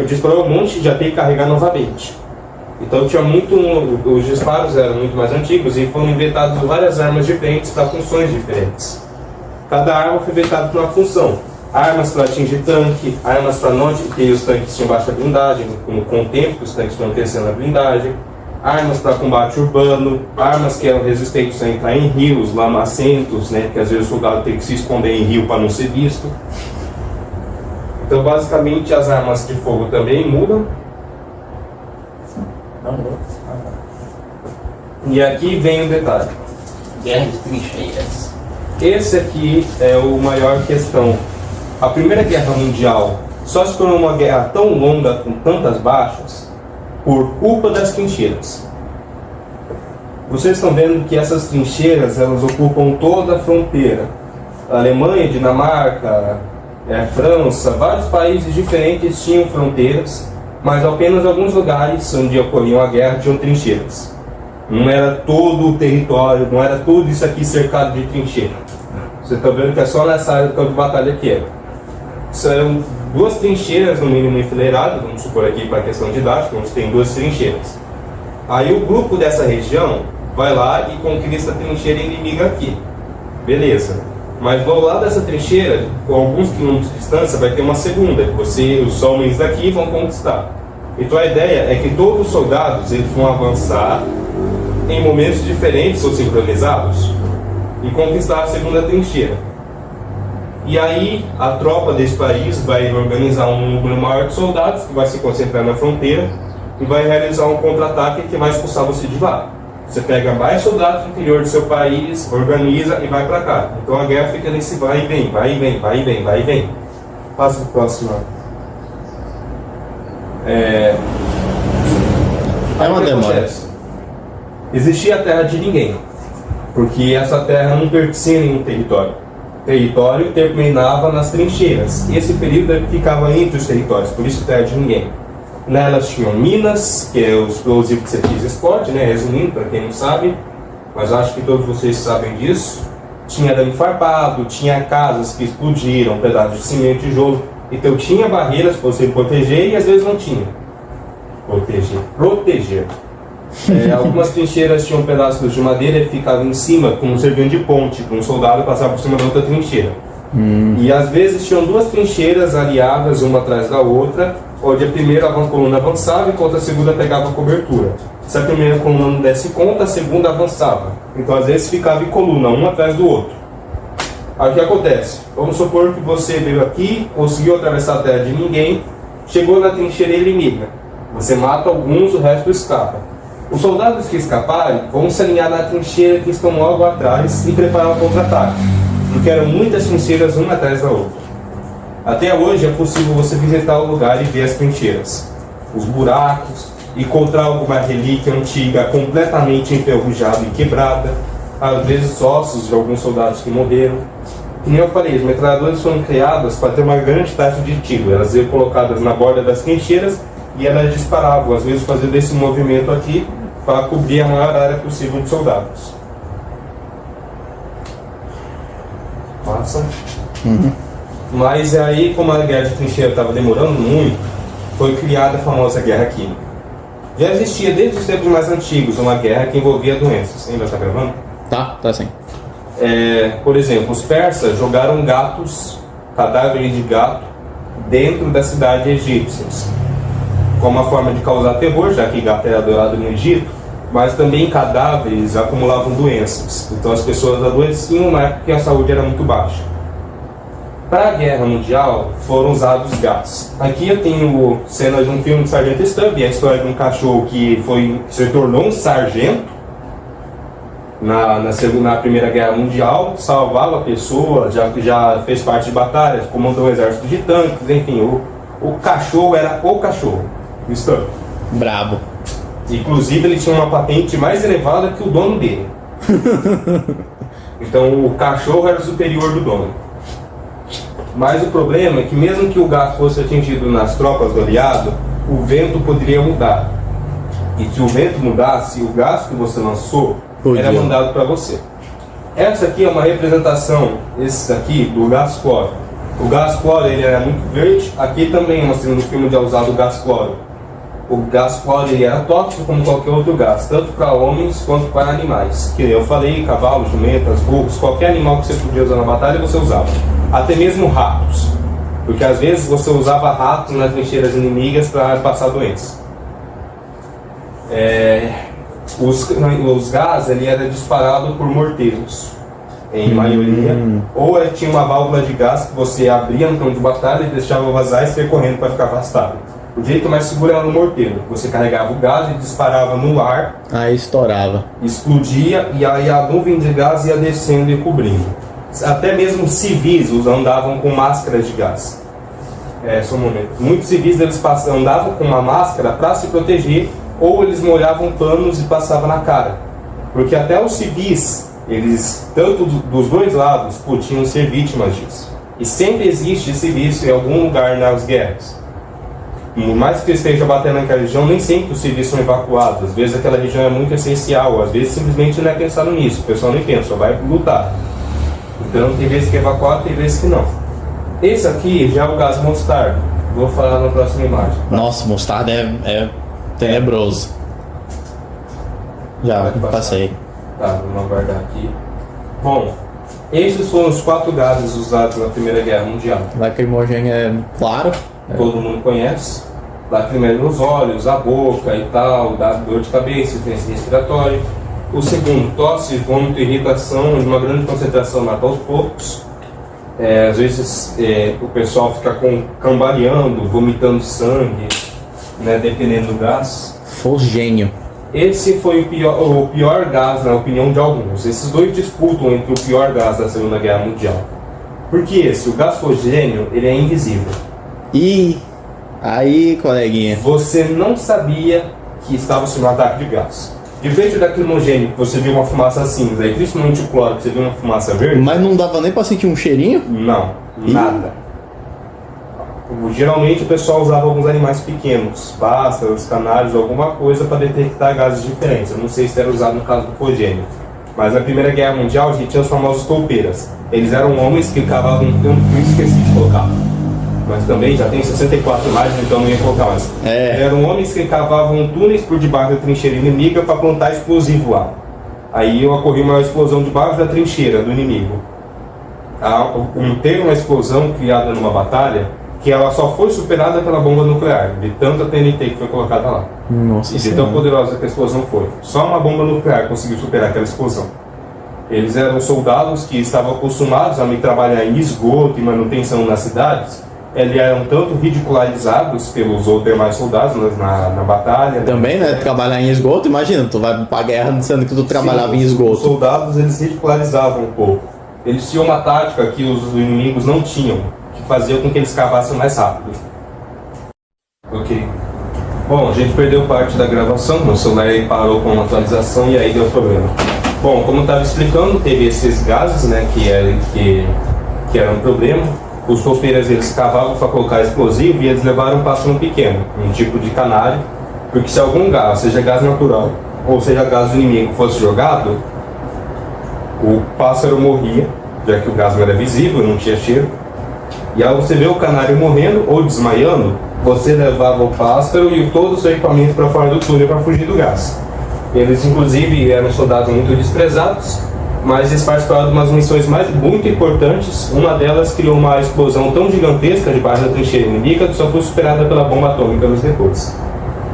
S1: disparou um monte e já tem que carregar novamente. Então tinha os disparos eram muito mais antigos e foram inventadas várias armas diferentes para funções diferentes. Cada arma foi inventada para uma função. armas para atingir tanque, armas para não porque os tanques tinham baixa blindagem, com o tempo que os tanques foram crescendo na blindagem, armas para combate urbano, armas que eram resistentes a entrar em rios, lamacentos, né, porque às vezes o soldado tem que se esconder em rio para não ser visto. Então, basicamente, as armas de fogo também mudam. E aqui vem o detalhe.
S3: Guerra de trincheiras.
S1: Esse aqui é o maior questão. A Primeira Guerra Mundial só se tornou uma guerra tão longa, com tantas baixas, por culpa das trincheiras. Vocês estão vendo que essas trincheiras, elas ocupam toda a fronteira. A Alemanha, Dinamarca, França, vários países diferentes tinham fronteiras, mas apenas alguns lugares onde ocorriam a guerra tinham trincheiras. Não era todo o território, não era tudo isso aqui cercado de trincheira. Você está vendo que é só nessa área do campo de batalha que era. São duas trincheiras, no mínimo enfileiradas, vamos supor aqui para a questão didática, onde tem duas trincheiras. Aí o grupo dessa região vai lá e conquista a trincheira inimiga aqui. Beleza. Mas do lado dessa trincheira, com alguns quilômetros de distância, vai ter uma segunda, que os homens daqui vão conquistar. Então a ideia é que todos os soldados eles vão avançar em momentos diferentes ou sincronizados e conquistar a segunda trincheira. E aí a tropa desse país vai organizar um número maior de soldados que vai se concentrar na fronteira e vai realizar um contra-ataque que vai expulsar você de lá. Você pega mais soldados do interior do seu país, organiza e vai para cá. Então a guerra fica nesse vai e vem, vai e vem, vai e vem, vai e vem. Passa para o próximo.
S2: É uma demora.
S1: Existia a terra de ninguém, porque essa terra não pertencia a nenhum território. O território terminava nas trincheiras. Esse período ficava entre os territórios, por isso terra de ninguém. Nelas tinham minas, que é o explosivo que você diz esporte, né? Resumindo, para quem não sabe, mas acho que todos vocês sabem disso. Tinha arame farpado, tinha casas que explodiram, pedaços de cimento e tijolo. Então tinha barreiras para você proteger e às vezes não tinha. Proteger. Algumas trincheiras tinham pedaços de madeira e ficavam em cima, como servindo de ponte, para um soldado passar por cima da outra trincheira. E às vezes tinham duas trincheiras aliadas, uma atrás da outra, onde a primeira coluna avançava enquanto a segunda pegava a cobertura. Se a primeira coluna não desse conta, a segunda avançava. Então às vezes ficava em coluna, um atrás do outro. Aí o que acontece? Vamos supor que você veio aqui, conseguiu atravessar a terra de ninguém, chegou na trincheira inimiga. Você mata alguns, o resto escapa. Os soldados que escaparem vão se alinhar na trincheira que estão logo atrás e preparar o contra-ataque, porque eram muitas trincheiras uma atrás da outra. Até hoje é possível você visitar o lugar e ver as trincheiras, os buracos, encontrar alguma relíquia antiga completamente enferrujada e quebrada, às vezes ossos de alguns soldados que morreram. Que nem eu falei, as metralhadoras foram criadas para ter uma grande taxa de tiro. Elas iam colocadas na borda das trincheiras e elas disparavam, às vezes fazendo esse movimento aqui para cobrir a maior área possível de soldados. Passa. Mas aí, como a guerra de trincheira estava demorando muito, foi criada a famosa guerra química. Já existia desde os tempos mais antigos uma guerra que envolvia doenças. Ainda está gravando?
S2: Tá sim.
S1: Por exemplo, os persas jogaram gatos, cadáveres de gato, dentro da cidade egípcias, como uma forma de causar terror, já que gato era adorado no Egito, mas também cadáveres acumulavam doenças. Então as pessoas adoeciam na época que a saúde era muito baixa. Para a Guerra Mundial foram usados gatos. Aqui eu tenho cena de um filme de Sargento Stubb, a história de um cachorro que se tornou um sargento na Primeira Guerra Mundial, salvava a pessoa, já fez parte de batalhas, comandou um exército de tanques, enfim, o cachorro era o cachorro. Stubb.
S2: Brabo.
S1: Inclusive ele tinha uma patente mais elevada que o dono dele. Então o cachorro era superior do dono. Mas o problema é que mesmo que o gato fosse atingido nas tropas do aliado, o vento poderia mudar. E se o vento mudasse, o gás que você lançou era mandado para você. Essa aqui é uma representação, esse daqui, do gás cloro. O gás cloro ele era muito verde. Aqui também mostrando no filme de usado o gás cloro. O gás cloro ele era tóxico como qualquer outro gás, tanto para homens quanto para animais. Que eu falei, cavalos, jumentas, burros, qualquer animal que você podia usar na batalha você usava. Até mesmo ratos. Porque às vezes você usava ratos nas trincheiras inimigas para passar doenças. Os gás ele era disparado por morteiros, em maioria, ou tinha uma válvula de gás que você abria no campo de batalha e deixava vazar e saia correndo para ficar afastado. O jeito mais seguro era no morteiro. Você carregava o gás e disparava no ar.
S2: Aí estourava.
S1: Explodia e aí a nuvem de gás ia descendo e cobrindo. Até mesmo civis andavam com máscaras de gás. Só um momento. Muitos civis eles andavam com uma máscara para se proteger, ou eles molhavam panos e passavam na cara. Porque até os civis, eles, tanto dos dois lados, podiam ser vítimas disso. E sempre existe civis em algum lugar nas guerras. Por mais que esteja batendo naquela região, nem sempre os civis são evacuados. Às vezes aquela região é muito essencial, às vezes simplesmente não é pensado nisso. O pessoal nem pensa, só vai lutar. Então tem vezes que é evacuado, tem vezes que não. Esse aqui já é o gás mostarda. Vou falar na próxima imagem.
S2: Nossa, mostarda é tenebroso. Já passei.
S1: Tá, vamos aguardar aqui. Bom, esses foram os 4 gases usados na Primeira Guerra Mundial.
S2: Lacrimogêneo é claro.
S1: Todo mundo conhece. Lacrimogêneo nos olhos, a boca e tal, dá dor de cabeça, doença respiratória. O segundo, tosse, vômito, irritação, de uma grande concentração mata aos poucos. Às vezes o pessoal fica cambaleando, vomitando sangue, né, dependendo do gás.
S2: Fosgênio.
S1: Esse foi o pior gás, na opinião de alguns. Esses dois disputam entre o pior gás da Segunda Guerra Mundial. Porque o gás fosgênio, ele é invisível.
S2: E aí, coleguinha?
S1: Você não sabia que estava sendo um ataque de gás. Diferente da lacrimogênio, que você viu uma fumaça cinza, e principalmente o cloro, que você viu uma fumaça verde.
S2: Mas não dava nem pra sentir um cheirinho?
S1: Não, nada. Geralmente o pessoal usava alguns animais pequenos, pássaros, canários, alguma coisa para detectar gases diferentes. Eu não sei se era usado no caso do fosgênio. Mas na Primeira Guerra Mundial a gente tinha os famosos toupeiras. Eles eram homens que cavavam um campo, que eu esqueci de colocar. Mas também já tem 64 imagens, então não ia colocar mais. Eram homens que cavavam túneis por debaixo da trincheira inimiga para plantar explosivo lá. Aí ocorreu uma explosão debaixo da trincheira do inimigo. Teve uma explosão criada numa batalha que ela só foi superada pela bomba nuclear, de tanta TNT que foi colocada lá.
S2: Nossa,
S1: e de tão poderosa que a explosão foi. Só uma bomba nuclear conseguiu superar aquela explosão. Eles eram soldados que estavam acostumados a trabalhar em esgoto e manutenção nas cidades. Eles eram tanto ridicularizados pelos outros demais soldados na batalha.
S2: Também, né? Trabalhar em esgoto, imagina, tu vai pra guerra sendo que tu trabalhava em esgoto.
S1: Os soldados, eles ridicularizavam um pouco. Eles tinham uma tática que os inimigos não tinham, que fazia com que eles cavassem mais rápido. Ok. Bom, a gente perdeu parte da gravação, meu celular aí parou com uma atualização e aí deu problema. Bom, como eu estava explicando, teve esses gases, né, que eram um problema. Os toupeiras, eles cavavam para colocar explosivo e eles levaram um pássaro pequeno, um tipo de canário, porque se algum gás, seja gás natural ou seja gás do inimigo, fosse jogado, o pássaro morria, já que o gás não era visível, não tinha cheiro. E ao você ver o canário morrendo ou desmaiando, você levava o pássaro e todo o seu equipamento para fora do túnel para fugir do gás. Eles, inclusive, eram soldados muito desprezados, mas eles participaram de umas missões muito importantes. Uma delas criou uma explosão tão gigantesca debaixo da trincheira inimiga que só foi superada pela bomba atômica nos depois.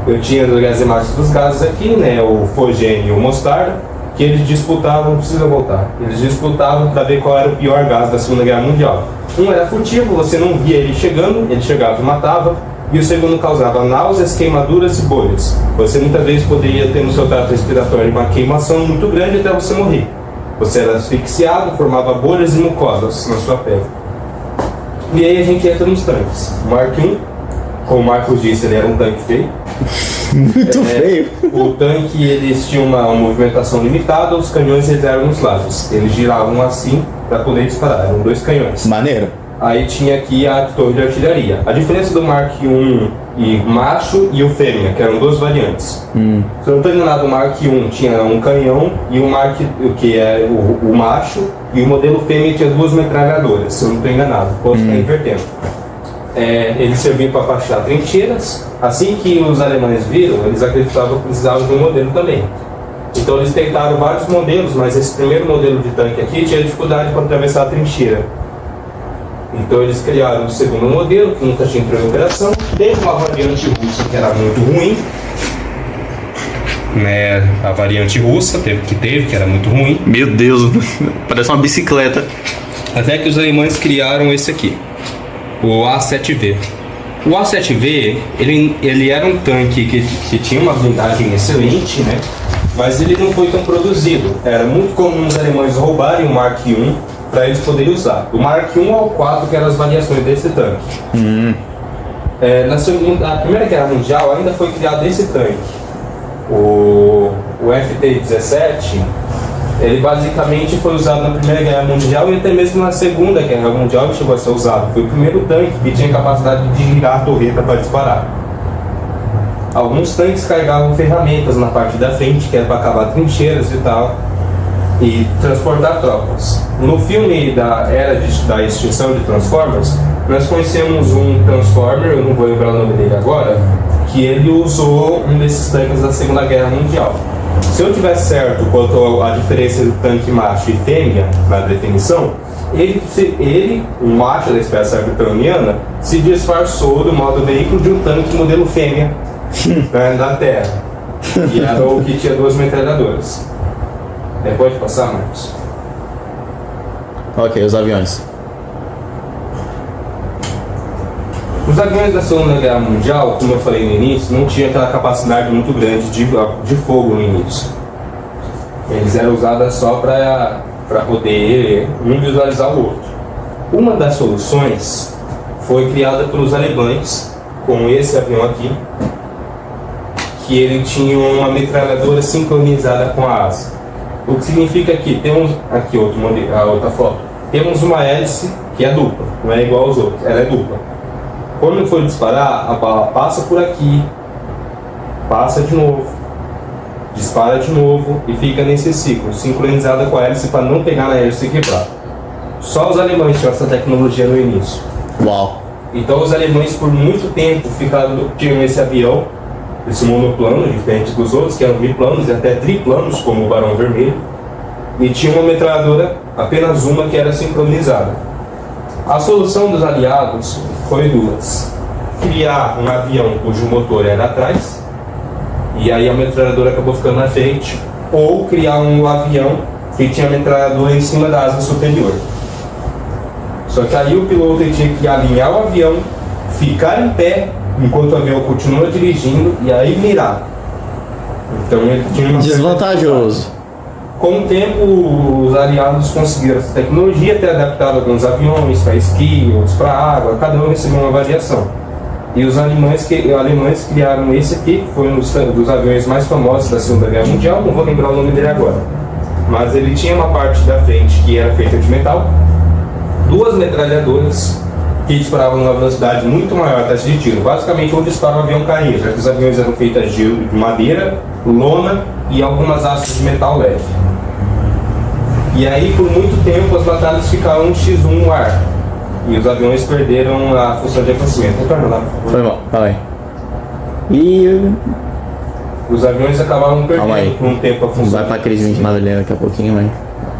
S1: Eu tinha as imagens dos gases aqui, né, o fosgênio e o mostarda, que eles disputavam, não precisa voltar, eles disputavam para ver qual era o pior gás da Segunda Guerra Mundial. Um era furtivo, você não via ele chegando, ele chegava e matava, e o segundo causava náuseas, queimaduras e bolhas. Você muitas vezes poderia ter no seu trato respiratório uma queimação muito grande até você morrer. Você era asfixiado, formava bolhas e mucosas na sua pele. E aí a gente entra nos tanques. O Mark I, como o Marcos disse, ele era um tanque feio.
S2: Muito feio.
S1: O tanque, eles tinham uma movimentação limitada, os canhões eles eram nos lados. Eles giravam assim para poder disparar, eram 2 canhões.
S2: Maneiro.
S1: Aí tinha aqui a torre de artilharia. A diferença do Mark I e macho e o fêmea, que eram 2 variantes. Se eu não estou enganado, o Mark I tinha um canhão e o Mark, que é o macho, e o modelo fêmea tinha 2 metralhadoras, se eu não estou enganado. Posso estar invertendo. Eles serviam para baixar trincheiras. Assim que os alemães viram, eles acreditavam que precisavam de um modelo também. Então eles tentaram vários modelos, mas esse primeiro modelo de tanque aqui tinha dificuldade para atravessar a trincheira. Então eles criaram o segundo modelo, que nunca tinha entrado em operação. Teve uma variante russa que era muito ruim, né? A variante russa que era muito ruim.
S2: Meu Deus, parece uma bicicleta.
S1: Até que os alemães criaram esse aqui, o A7V. O A7V, ele era um tanque que tinha uma blindagem excelente, né? Mas ele não foi tão produzido. Era muito comum os alemães roubarem o Mark I para eles poderem usar. Do Mark I ao 4, que eram as variações desse tanque. Na Primeira Guerra Mundial ainda foi criado esse tanque. O FT-17, ele basicamente foi usado na Primeira Guerra Mundial e até mesmo na Segunda Guerra Mundial ele chegou a ser usado. Foi o primeiro tanque que tinha capacidade de girar a torreta para disparar. Alguns tanques carregavam ferramentas na parte da frente, que era para cavar trincheiras e tal, e transportar tropas. No filme da Era da Extinção de Transformers, nós conhecemos um Transformer, eu não vou lembrar o nome dele agora, que ele usou um desses tanques da Segunda Guerra Mundial. Se eu tiver certo quanto à diferença do tanque macho e fêmea na definição, ele, um macho da espécie arbitoniana, se disfarçou do modo veículo de um tanque modelo fêmea da Terra. E era o que tinha 2 metralhadoras. Pode passar, Marcos?
S2: Ok, os aviões.
S1: Os aviões da Segunda Guerra Mundial, como eu falei no início, não tinham aquela capacidade muito grande de fogo no início. Eles eram usados só para poder um visualizar o outro. Uma das soluções foi criada pelos alemães, com esse avião aqui, que ele tinha uma metralhadora sincronizada com a asa. O que significa que temos aqui a outra foto. Temos uma hélice que é dupla, não é igual aos outros, ela é dupla. Quando for disparar, a bala passa por aqui, passa de novo, dispara de novo e fica nesse ciclo, sincronizada com a hélice para não pegar na hélice e quebrar. Só os alemães tinham essa tecnologia no início.
S2: Uau!
S1: Então os alemães por muito tempo tinham esse avião, esse monoplano, diferente dos outros, que eram biplanos e até triplanos, como o Barão Vermelho, e tinha uma metralhadora, apenas uma, que era sincronizada. A solução dos aliados foi duas: criar um avião cujo motor era atrás, e aí a metralhadora acabou ficando na frente, ou criar um avião que tinha a metralhadora em cima da asa superior. Só que aí o piloto tinha que alinhar o avião, ficar em pé enquanto o avião continua dirigindo e aí mirar. Então ele tinha uma
S2: desvantajoso.
S1: Com o tempo, os aliados conseguiram essa tecnologia, ter adaptado alguns aviões para esqui, outros para água, cada um recebeu uma variação. E os alemães criaram esse aqui, que foi um dos aviões mais famosos da Segunda Guerra Mundial, não vou lembrar o nome dele agora. Mas ele tinha uma parte da frente que era feita de metal, 2 metralhadoras que disparavam numa velocidade muito maior a taxa de tiro. Basicamente, onde dispara o avião caía, já que os aviões eram feitos de madeira, lona e algumas hastes de metal leve. E aí, por muito tempo, as batalhas ficaram X1 no ar. E os aviões perderam a função de aquecimento. Retorna lá, por favor.
S2: Foi bom, fala aí. E
S1: os aviões acabaram perdendo por um tempo a função.
S2: vai pra crise de Madalena daqui a pouquinho, mas...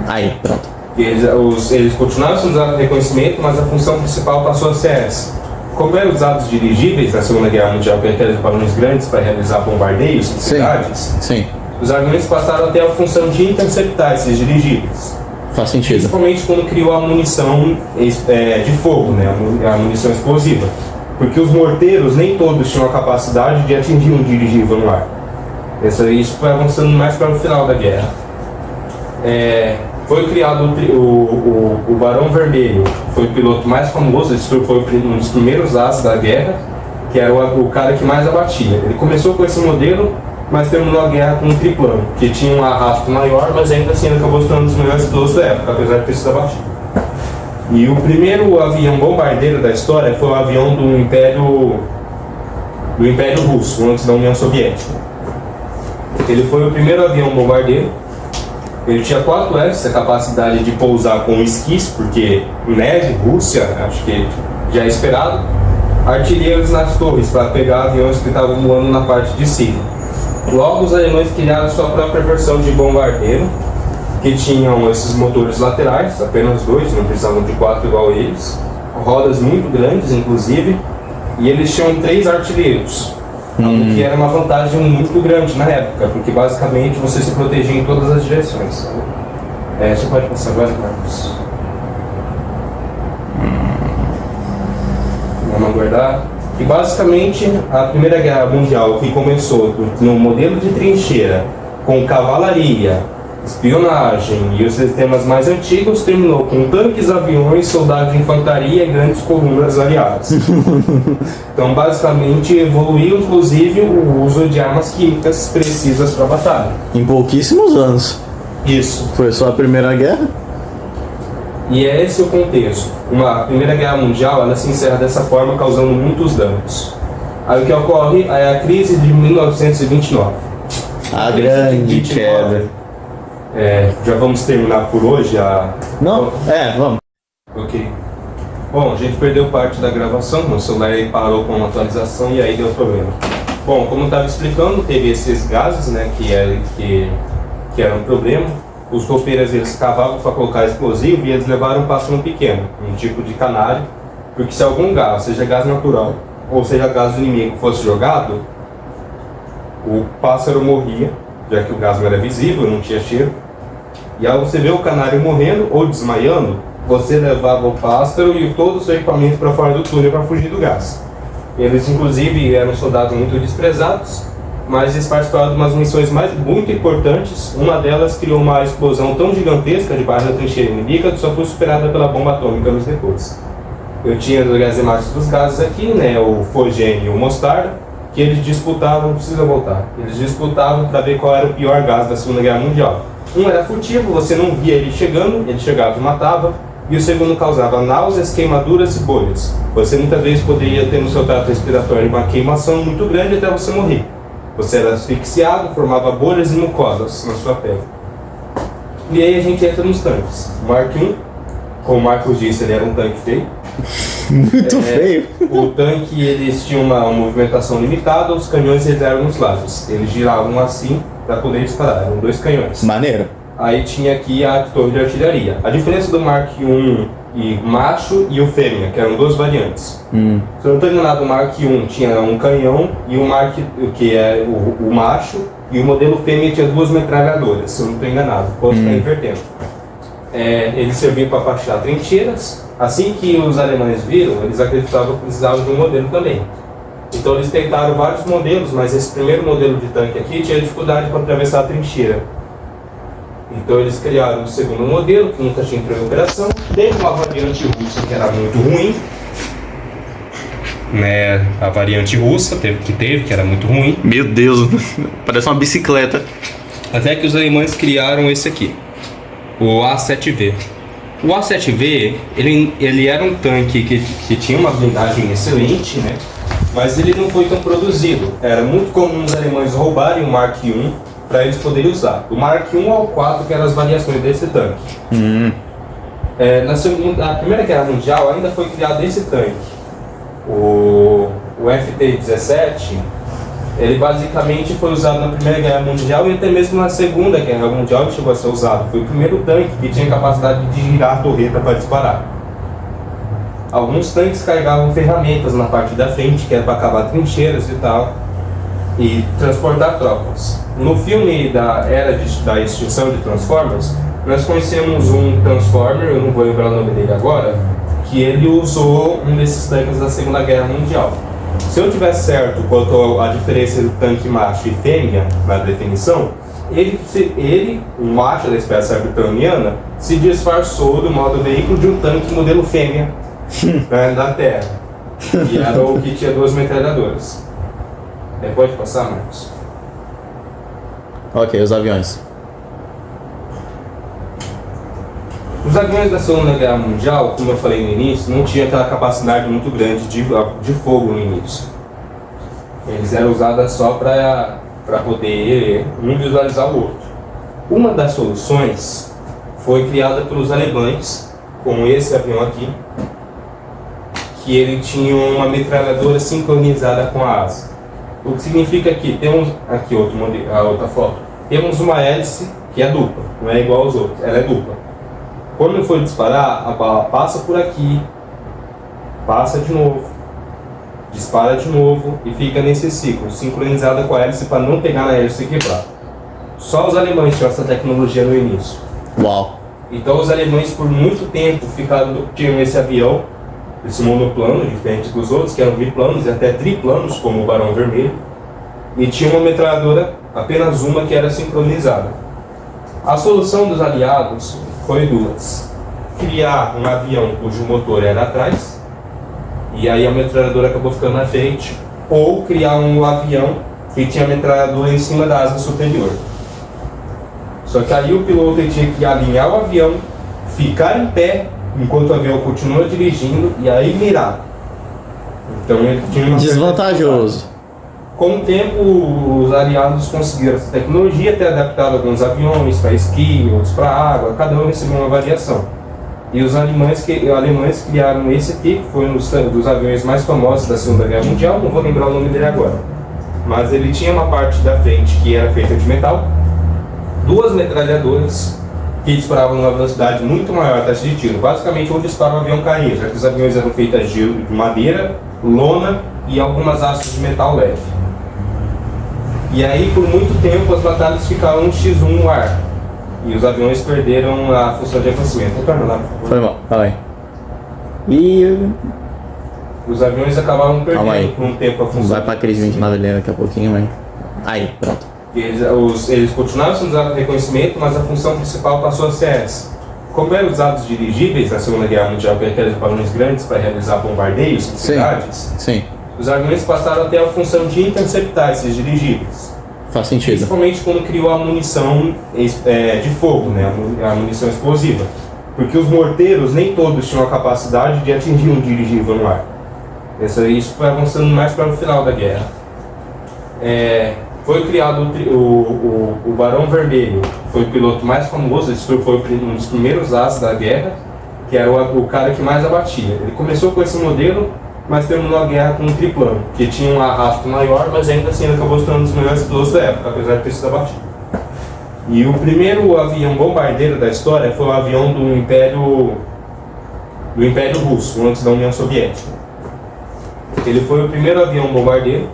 S2: Aí, pronto.
S1: Eles continuaram sendo usados de reconhecimento, mas a função principal passou a ser essa. Como eram usados dirigíveis na Segunda Guerra Mundial, que eram balões grandes para realizar bombardeios em cidades,
S2: Sim.
S1: Os aviões passaram a ter a função de interceptar esses dirigíveis.
S2: Faz sentido.
S1: Principalmente quando criou a munição de fogo, né? A munição explosiva. Porque os morteiros nem todos tinham a capacidade de atingir um dirigível no ar. Isso foi avançando mais para o final da guerra. Foi criado o Barão Vermelho, foi o piloto mais famoso, foi um dos primeiros ases da guerra, que era o cara que mais abatia. Ele começou com esse modelo, mas terminou a guerra com um triplano, que tinha um arrasto maior, mas ainda assim ele acabou sendo um dos melhores pilotos da época, apesar de ter sido abatido. E o primeiro avião bombardeiro da história foi o avião do Império Russo, antes da União Soviética. Ele foi o primeiro avião bombardeiro. Ele tinha 4 hélices, a capacidade de pousar com esquis, porque neve, Rússia, acho que já é esperado. Artilheiros nas torres para pegar aviões que estavam voando na parte de cima. Logo, os alemães criaram sua própria versão de bombardeiro, que tinham esses motores laterais, apenas 2, não precisavam de 4 igual eles, rodas muito grandes, inclusive, e eles tinham 3 artilheiros, o que era uma vantagem muito grande na época, porque basicamente você se protegia em todas as direções. Você pode passar agora, Marcos? Vamos aguardar. E basicamente a Primeira Guerra Mundial, que começou no modelo de trincheira, com cavalaria, espionagem e os sistemas mais antigos, terminou com tanques, aviões, soldados de infantaria e grandes colunas aliadas. Então basicamente evoluiu inclusive o uso de armas químicas precisas para a batalha.
S2: Em pouquíssimos anos.
S1: Isso.
S2: Foi só a Primeira Guerra?
S1: E é esse o contexto. A Primeira Guerra Mundial ela se encerra dessa forma, causando muitos danos. Aí o que ocorre é a crise de 1929.
S2: A grande queda.
S1: Já vamos terminar por hoje
S2: Não? Vamos.
S1: Ok. Bom, a gente perdeu parte da gravação, meu celular aí parou com uma atualização e aí deu problema. Bom, como eu estava explicando, teve esses gases, né, que eram um problema. Os topeiras eles cavavam para colocar explosivo e eles levaram um pássaro pequeno, um tipo de canário, porque se algum gás, seja gás natural ou seja gás do inimigo, fosse jogado, o pássaro morria, já que o gás não era visível, não tinha cheiro. E ao você ver o canário morrendo ou desmaiando, você levava o pássaro e todo o seu equipamento para fora do túnel para fugir do gás. Eles inclusive eram soldados muito desprezados, mas eles participaram de umas missões muito importantes. Uma delas criou uma explosão tão gigantesca debaixo da trincheira inimiga que só foi superada pela bomba atômica anos depois. Eu tinha as imagens dos gases aqui, né, o fogênio e o mostarda, que eles disputavam, precisa voltar, eles disputavam para ver qual era o pior gás da Segunda Guerra Mundial. Um era furtivo, você não via ele chegando, ele chegava e matava, e o segundo causava náuseas, queimaduras e bolhas. Você muitas vezes poderia ter no seu trato respiratório uma queimação muito grande até você morrer. Você era asfixiado, formava bolhas e mucosas na sua pele. E aí a gente entra nos tanques. O Mark I, como o Marcos disse, ele era um tanque feio.
S2: Muito feio.
S1: O tanque, eles tinham uma movimentação limitada, os canhões eles eram nos lados. Eles giravam assim para poder disparar, eram 2 canhões.
S2: Maneiro.
S1: Aí tinha aqui a torre de artilharia. A diferença do Mark I e macho e o fêmea, que eram 2 variantes. Se eu não estou enganado, o Mark I tinha um canhão e o Mark, que é o macho, e o modelo fêmea tinha 2 metralhadoras, se eu não estou enganado. Posso estar invertendo. Eles serviam para baixar trincheiras. Assim que os alemães viram, eles acreditavam que precisavam de um modelo também. Então eles tentaram vários modelos, mas esse primeiro modelo de tanque aqui tinha dificuldade para atravessar a trincheira. Então eles criaram o segundo modelo, que nunca tinha entrado em operação. Teve uma variante russa que era muito ruim. Né, a variante russa que era muito ruim.
S2: Meu Deus, parece uma bicicleta.
S1: Até que os alemães criaram esse aqui, o A7V. O A7V, ele era um tanque que tinha uma blindagem excelente, né? Mas ele não foi tão produzido. Era muito comum os alemães roubarem o Mark I para eles poderem usar. Do Mark I ao 4, que eram as variações desse tanque. Na Primeira Guerra Mundial ainda foi criado esse tanque. O FT-17, ele basicamente foi usado na Primeira Guerra Mundial e até mesmo na Segunda Guerra Mundial ele chegou a ser usado. Foi o primeiro tanque que tinha capacidade de girar a torreta para disparar. Alguns tanques carregavam ferramentas na parte da frente, que era para cavar trincheiras e tal, e transportar tropas. No filme da era da extinção de Transformers, nós conhecemos um Transformer, eu não vou lembrar o nome dele agora, que ele usou um desses tanques da Segunda Guerra Mundial. Se eu tiver certo quanto à diferença do tanque macho e fêmea na definição, ele, um macho da espécie arbitoniana, se disfarçou do modo veículo de um tanque modelo fêmea da Terra. E era o que tinha 2 metralhadoras. Pode passar, Marcos?
S2: Ok, os aviões.
S1: Os aviões da Segunda Guerra Mundial, como eu falei no início, não tinham aquela capacidade muito grande de fogo no início. Eles eram usados só para poder um visualizar o outro. Uma das soluções foi criada pelos alemães, com esse avião aqui, que ele tinha uma metralhadora sincronizada com a asa. O que significa que temos aqui a outra foto. Temos uma hélice que é dupla, não é igual aos outros, ela é dupla. Quando for disparar, a bala passa por aqui passa de novo, dispara de novo e fica nesse ciclo, sincronizada com a hélice para não pegar na hélice e quebrar. Só os alemães tinham essa tecnologia no início.
S2: Uau.
S1: Então os alemães por muito tempo tinham esse avião, esse monoplano, diferente dos outros, que eram biplanos e até triplanos, como o Barão Vermelho, e tinha uma metralhadora, apenas uma, que era sincronizada. A solução dos aliados foi duas: criar um avião cujo motor era atrás, e aí a metralhadora acabou ficando na frente, ou criar um avião que tinha a metralhadora em cima da asa superior. Só que aí o piloto tinha que alinhar o avião, ficar em pé enquanto o avião continua dirigindo e aí mirar. Então ele tinha uma
S2: Desvantajoso.
S1: Com o tempo, os aliados conseguiram essa tecnologia, ter adaptado alguns aviões para esqui, outros para água, cada um recebeu uma variação. E os alemães criaram esse aqui, que foi um dos aviões mais famosos da Segunda Guerra Mundial, não vou lembrar o nome dele agora. Mas ele tinha uma parte da frente que era feita de metal, duas metralhadoras que disparavam numa velocidade muito maior a taxa de tiro. Basicamente, onde dispara o avião caía, já que os aviões eram feitos de madeira, lona e algumas hastes de metal leve. E aí, por muito tempo, as batalhas ficaram um x1 no ar. E os aviões perderam a função de aquecimento. Retorna lá, por favor.
S2: Foi mal, fala aí. E
S1: Os aviões acabaram
S2: Calma aí.
S1: perdendo por um tempo a função.
S2: vai pra crise 29 ali daqui a pouquinho, mas... Aí, pronto.
S1: Eles continuaram sendo usados para reconhecimento, mas a função principal passou a ser essa. Como eram usados dirigíveis na Segunda Guerra Mundial, com aqueles balões grandes para realizar bombardeios em cidades,
S2: Sim,
S1: os aviões passaram a ter a função de interceptar esses dirigíveis.
S2: faz sentido.
S1: Principalmente quando criou a munição de fogo, né? A munição explosiva. Porque os morteiros nem todos tinham a capacidade de atingir um dirigível no ar. Isso foi avançando mais para o final da guerra. Foi criado o Barão Vermelho, foi o piloto mais famoso, ele foi um dos primeiros as da guerra, que era o cara que mais abatia. Ele começou com esse modelo, mas terminou a guerra com um triplano, que tinha um arrasto maior, mas ainda assim ele acabou se tornando um dos melhores pilotos da época, apesar de ter sido abatido. E o primeiro avião bombardeiro da história foi o avião do Império Russo, antes da União Soviética. Ele foi o primeiro avião bombardeiro.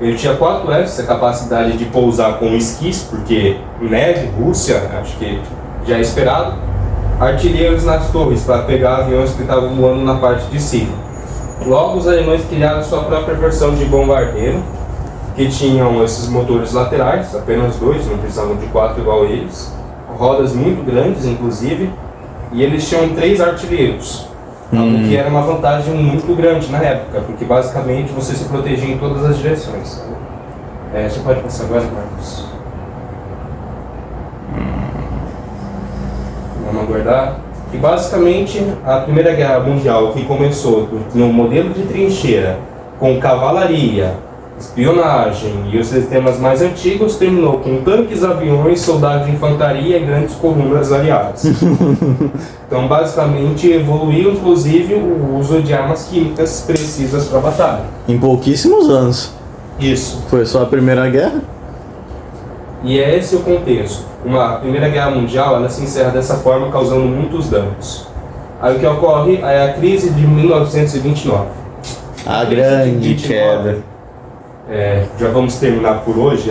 S1: Ele tinha 4 hélices, a capacidade de pousar com esquis, porque neve, Rússia, acho que já é esperado. Artilheiros nas torres para pegar aviões que estavam voando na parte de cima. Logo, os alemães criaram sua própria versão de bombardeiro, que tinham esses motores laterais, apenas 2, não precisavam de 4 igual eles, rodas muito grandes, inclusive, e eles tinham 3 artilheiros, o que era uma vantagem muito grande na época, porque basicamente você se protegia em todas as direções. Você pode passar agora, Marcos? Vamos aguardar. E basicamente a Primeira Guerra Mundial, que começou no modelo de trincheira, com cavalaria, espionagem e os sistemas mais antigos, terminou com tanques, aviões, soldados de infantaria e grandes colunas aliadas. Então basicamente evoluiu inclusive o uso de armas químicas precisas para a batalha.
S2: Em pouquíssimos anos.
S1: Isso.
S2: Foi só a Primeira Guerra?
S1: E é esse o contexto. A Primeira Guerra Mundial ela se encerra dessa forma, causando muitos danos. Aí o que ocorre é a crise de 1929.
S2: A grande queda.
S1: Já vamos terminar por hoje.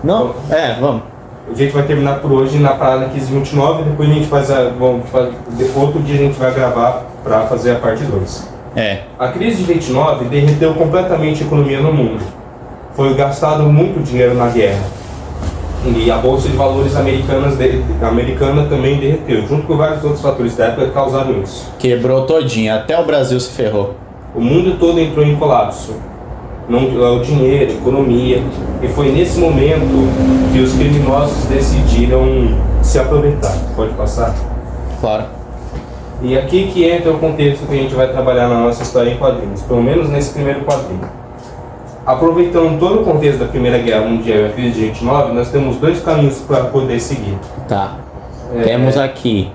S2: Não? Vamos.
S1: A gente vai terminar por hoje na parada 1529, depois a gente outro dia a gente vai gravar para fazer a parte 2. A crise de 29 derreteu completamente a economia no mundo. Foi gastado muito dinheiro na guerra. E a bolsa de valores americana também derreteu, junto com vários outros fatores da época que causaram isso.
S2: Quebrou todinho, até o Brasil se ferrou.
S1: O mundo todo entrou em colapso. O dinheiro, a economia. E foi nesse momento que os criminosos decidiram se aproveitar. Pode passar?
S2: Claro.
S1: E aqui que entra o contexto que a gente vai trabalhar na nossa história em quadrinhos, pelo menos nesse primeiro quadrinho. Aproveitando todo o contexto da Primeira Guerra Mundial e a crise de 29, nós temos 2 caminhos para poder seguir.
S2: Tá. Temos aqui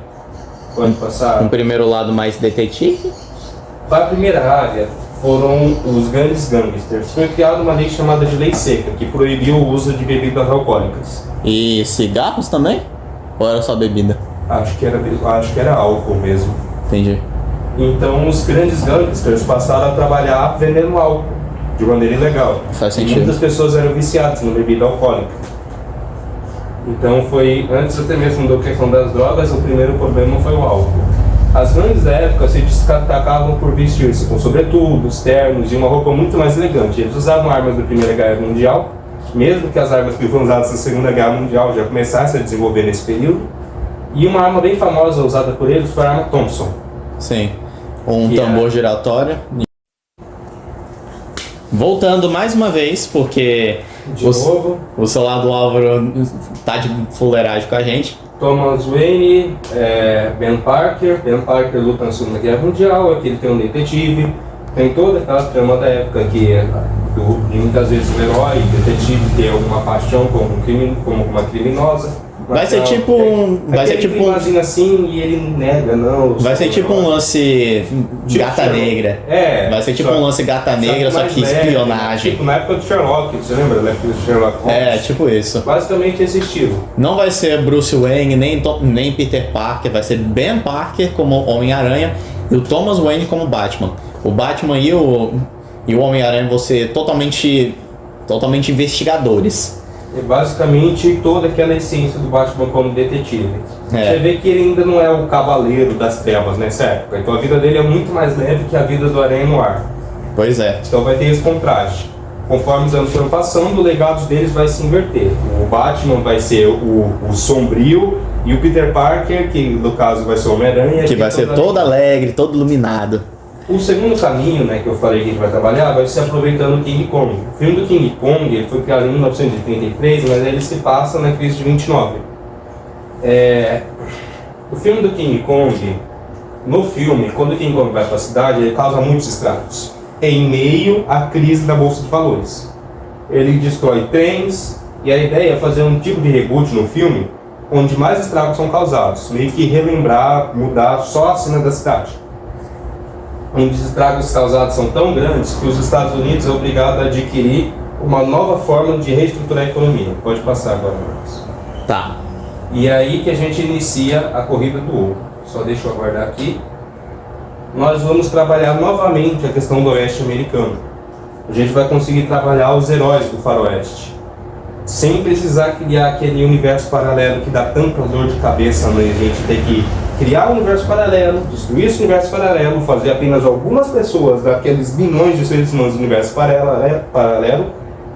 S1: Pode passar?
S2: um primeiro lado mais detetive.
S1: Para a primeira área foram os grandes gangsters. Foi criada uma lei chamada de Lei Seca, que proibiu o uso de bebidas alcoólicas.
S2: E cigarros também? Ou era só bebida?
S1: Acho que era álcool mesmo.
S2: Entendi.
S1: Então os grandes gangsters passaram a trabalhar vendendo álcool de maneira ilegal.
S2: Faz
S1: E
S2: sentido.
S1: muitas pessoas eram viciadas na bebida alcoólica. Então foi, antes até mesmo da questão das drogas, o primeiro problema foi o álcool. As gangues da época se destacavam por vestir-se com sobretudos, ternos e uma roupa muito mais elegante. Eles usavam armas da Primeira Guerra Mundial, mesmo que as armas que foram usadas na Segunda Guerra Mundial já começassem a desenvolver nesse período. E uma arma bem famosa usada por eles foi a arma Thompson.
S2: Sim. Um
S1: Que
S2: tambor
S1: é-
S2: giratório. Voltando mais uma vez, porque
S1: De novo,
S2: o celular do Álvaro tá de fuleiragem com a gente.
S1: Thomas Wayne, Ben Parker. Ben Parker luta na Segunda Guerra Mundial, aqui ele tem um detetive. Tem toda aquela trama da época que de muitas vezes o herói, o detetive, ter alguma paixão como uma criminosa.
S2: Vai ser tipo um. Vai ser tipo um.
S1: assim e ele nega, não.
S2: Vai ser tipo um lance
S1: Tipo
S2: gata
S1: Sherlock.
S2: negra.
S1: É.
S2: Vai ser tipo um lance gata negra, só
S1: mais
S2: que
S1: leve,
S2: espionagem.
S1: Tipo na época do Sherlock, você lembra da época do Sherlock Holmes?
S2: É, tipo isso.
S1: Basicamente esse estilo.
S2: Não vai ser Bruce Wayne, nem Peter Parker, vai ser Ben Parker como Homem-Aranha e o Thomas Wayne como Batman. O Batman e o Homem-Aranha vão ser totalmente investigadores.
S1: É basicamente toda aquela essência do Batman como detetive.
S2: É.
S1: Você vê que ele ainda não é o cavaleiro das trevas nessa época. Então a vida dele é muito mais leve que a vida do Aranha no ar.
S2: Pois é.
S1: Então vai ter esse contraste. Conforme os anos foram passando, o legado deles vai se inverter. O Batman vai ser o sombrio e o Peter Parker, que no caso vai ser o Homem-Aranha,
S2: Que vai ser todo alegre, todo iluminado.
S1: O segundo caminho, né, que eu falei que a gente vai trabalhar, vai ser aproveitando o King Kong. O filme do King Kong ele foi criado em 1933, mas ele se passa na crise de 29. O filme do King Kong, no filme, quando o King Kong vai para a cidade, ele causa muitos estragos. Em meio à crise da Bolsa de Valores. Ele destrói trens, e a ideia é fazer um tipo de reboot no filme, onde mais estragos são causados. Meio que relembrar, mudar só a cena da cidade. Onde os estragos causados são tão grandes que os Estados Unidos é obrigado a adquirir uma nova forma de reestruturar a economia. Pode passar agora, Marcos.
S2: Tá.
S1: E é aí que a gente inicia a corrida do ouro. Só deixa eu aguardar aqui. Nós vamos trabalhar novamente a questão do oeste americano. A gente vai conseguir trabalhar os heróis do faroeste, sem precisar criar aquele universo paralelo que dá tanta dor de cabeça, né? A gente ter que criar um universo paralelo, destruir esse universo paralelo, fazer apenas algumas pessoas daqueles bilhões de seres humanos do universo paralelo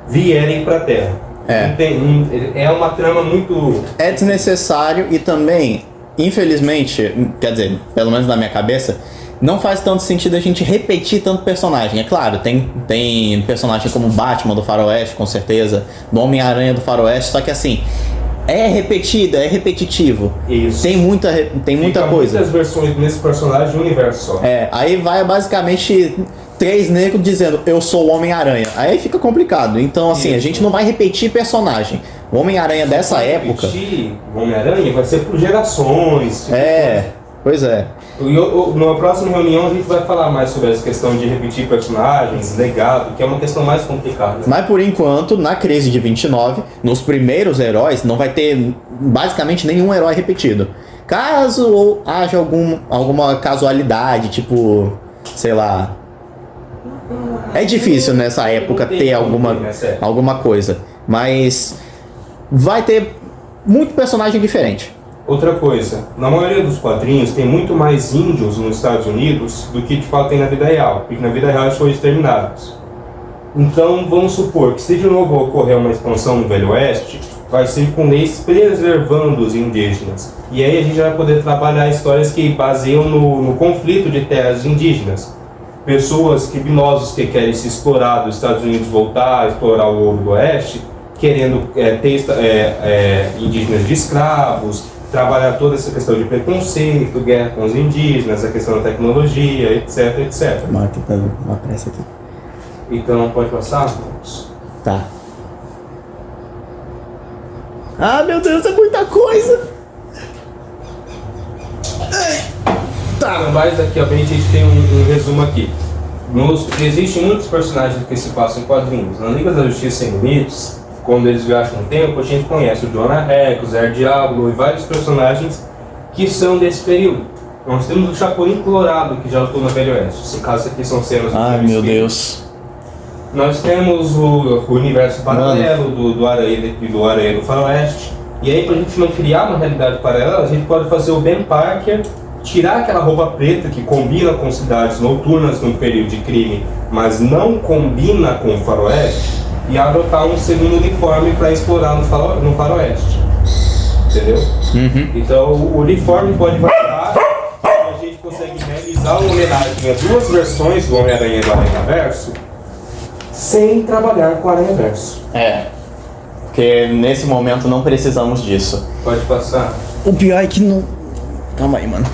S1: vierem para a Terra. É uma trama muito...
S2: É desnecessário e também, infelizmente, quer dizer, pelo menos na minha cabeça, não faz tanto sentido a gente repetir tanto personagem. É claro, tem personagem como Batman do Faroeste, com certeza, do Homem-Aranha do Faroeste, só que assim, é repetido, é repetitivo.
S1: Isso.
S2: Tem muita coisa.
S1: Muitas versões nesse personagem de um universo só.
S2: Aí vai basicamente 3 negros dizendo eu sou o Homem-Aranha. Aí fica complicado. Então assim,
S1: Isso.
S2: a gente não vai repetir personagem. O Homem-Aranha dessa época...
S1: O Homem-Aranha vai ser por gerações. Tipo,
S2: Pois é.
S1: Na próxima reunião a gente vai falar mais sobre essa questão de repetir personagens, legado, que é uma questão mais complicada.
S2: Mas por enquanto, na crise de 29, nos primeiros heróis, não vai ter basicamente nenhum herói repetido. Caso haja alguma casualidade, tipo, sei lá. É difícil nessa época ter alguma coisa. Mas vai ter muito personagem diferente.
S1: Outra coisa, na maioria dos quadrinhos tem muito mais índios nos Estados Unidos do que de fato tem na vida real, porque na vida real eles foram exterminados. Então vamos supor que se de novo ocorrer uma expansão no Velho Oeste, vai ser com leis preservando os indígenas. E aí a gente vai poder trabalhar histórias que baseiam no conflito de terras indígenas. Pessoas, criminosos que querem se explorar dos Estados Unidos, voltar a explorar o ouro do Oeste, querendo ter indígenas de escravos, trabalhar toda essa questão de preconceito, guerra com os indígenas, a questão da tecnologia, etc, etc.
S2: Marca uma pressa aqui.
S1: Então, pode passar, Marcos?
S2: Tá. Ah, meu Deus, é muita coisa!
S1: Tá, mas aqui ó, a gente tem um resumo aqui. Existem muitos personagens que se passam em quadrinhos. Na Liga da Justiça em Unidos, quando eles viajam no tempo, a gente conhece o Jonah Rex, o Zé Diablo e vários personagens que são desse período. Nós temos o Chapolin Colorado, que já atua no Velho Oeste. Esse caso aqui são cenas do
S2: Ai,
S1: filme
S2: meu
S1: Speed.
S2: Deus.
S1: Nós temos o universo paralelo do Aranha e do Aranha do Faroeste. E aí, pra gente não criar uma realidade paralela, a gente pode fazer o Ben Parker tirar aquela roupa preta que combina com cidades noturnas num período de crime, mas não combina com o Faroeste, e adotar um segundo uniforme para explorar no Faroeste. Entendeu? Então o uniforme pode variar e a gente consegue realizar uma homenagem a duas versões do Homem-Aranha e do Aranha-Verso sem trabalhar com o Aranha-Verso.
S2: É. Porque nesse momento não precisamos disso.
S1: Pode passar.
S2: O pior é que não. Calma aí, mano.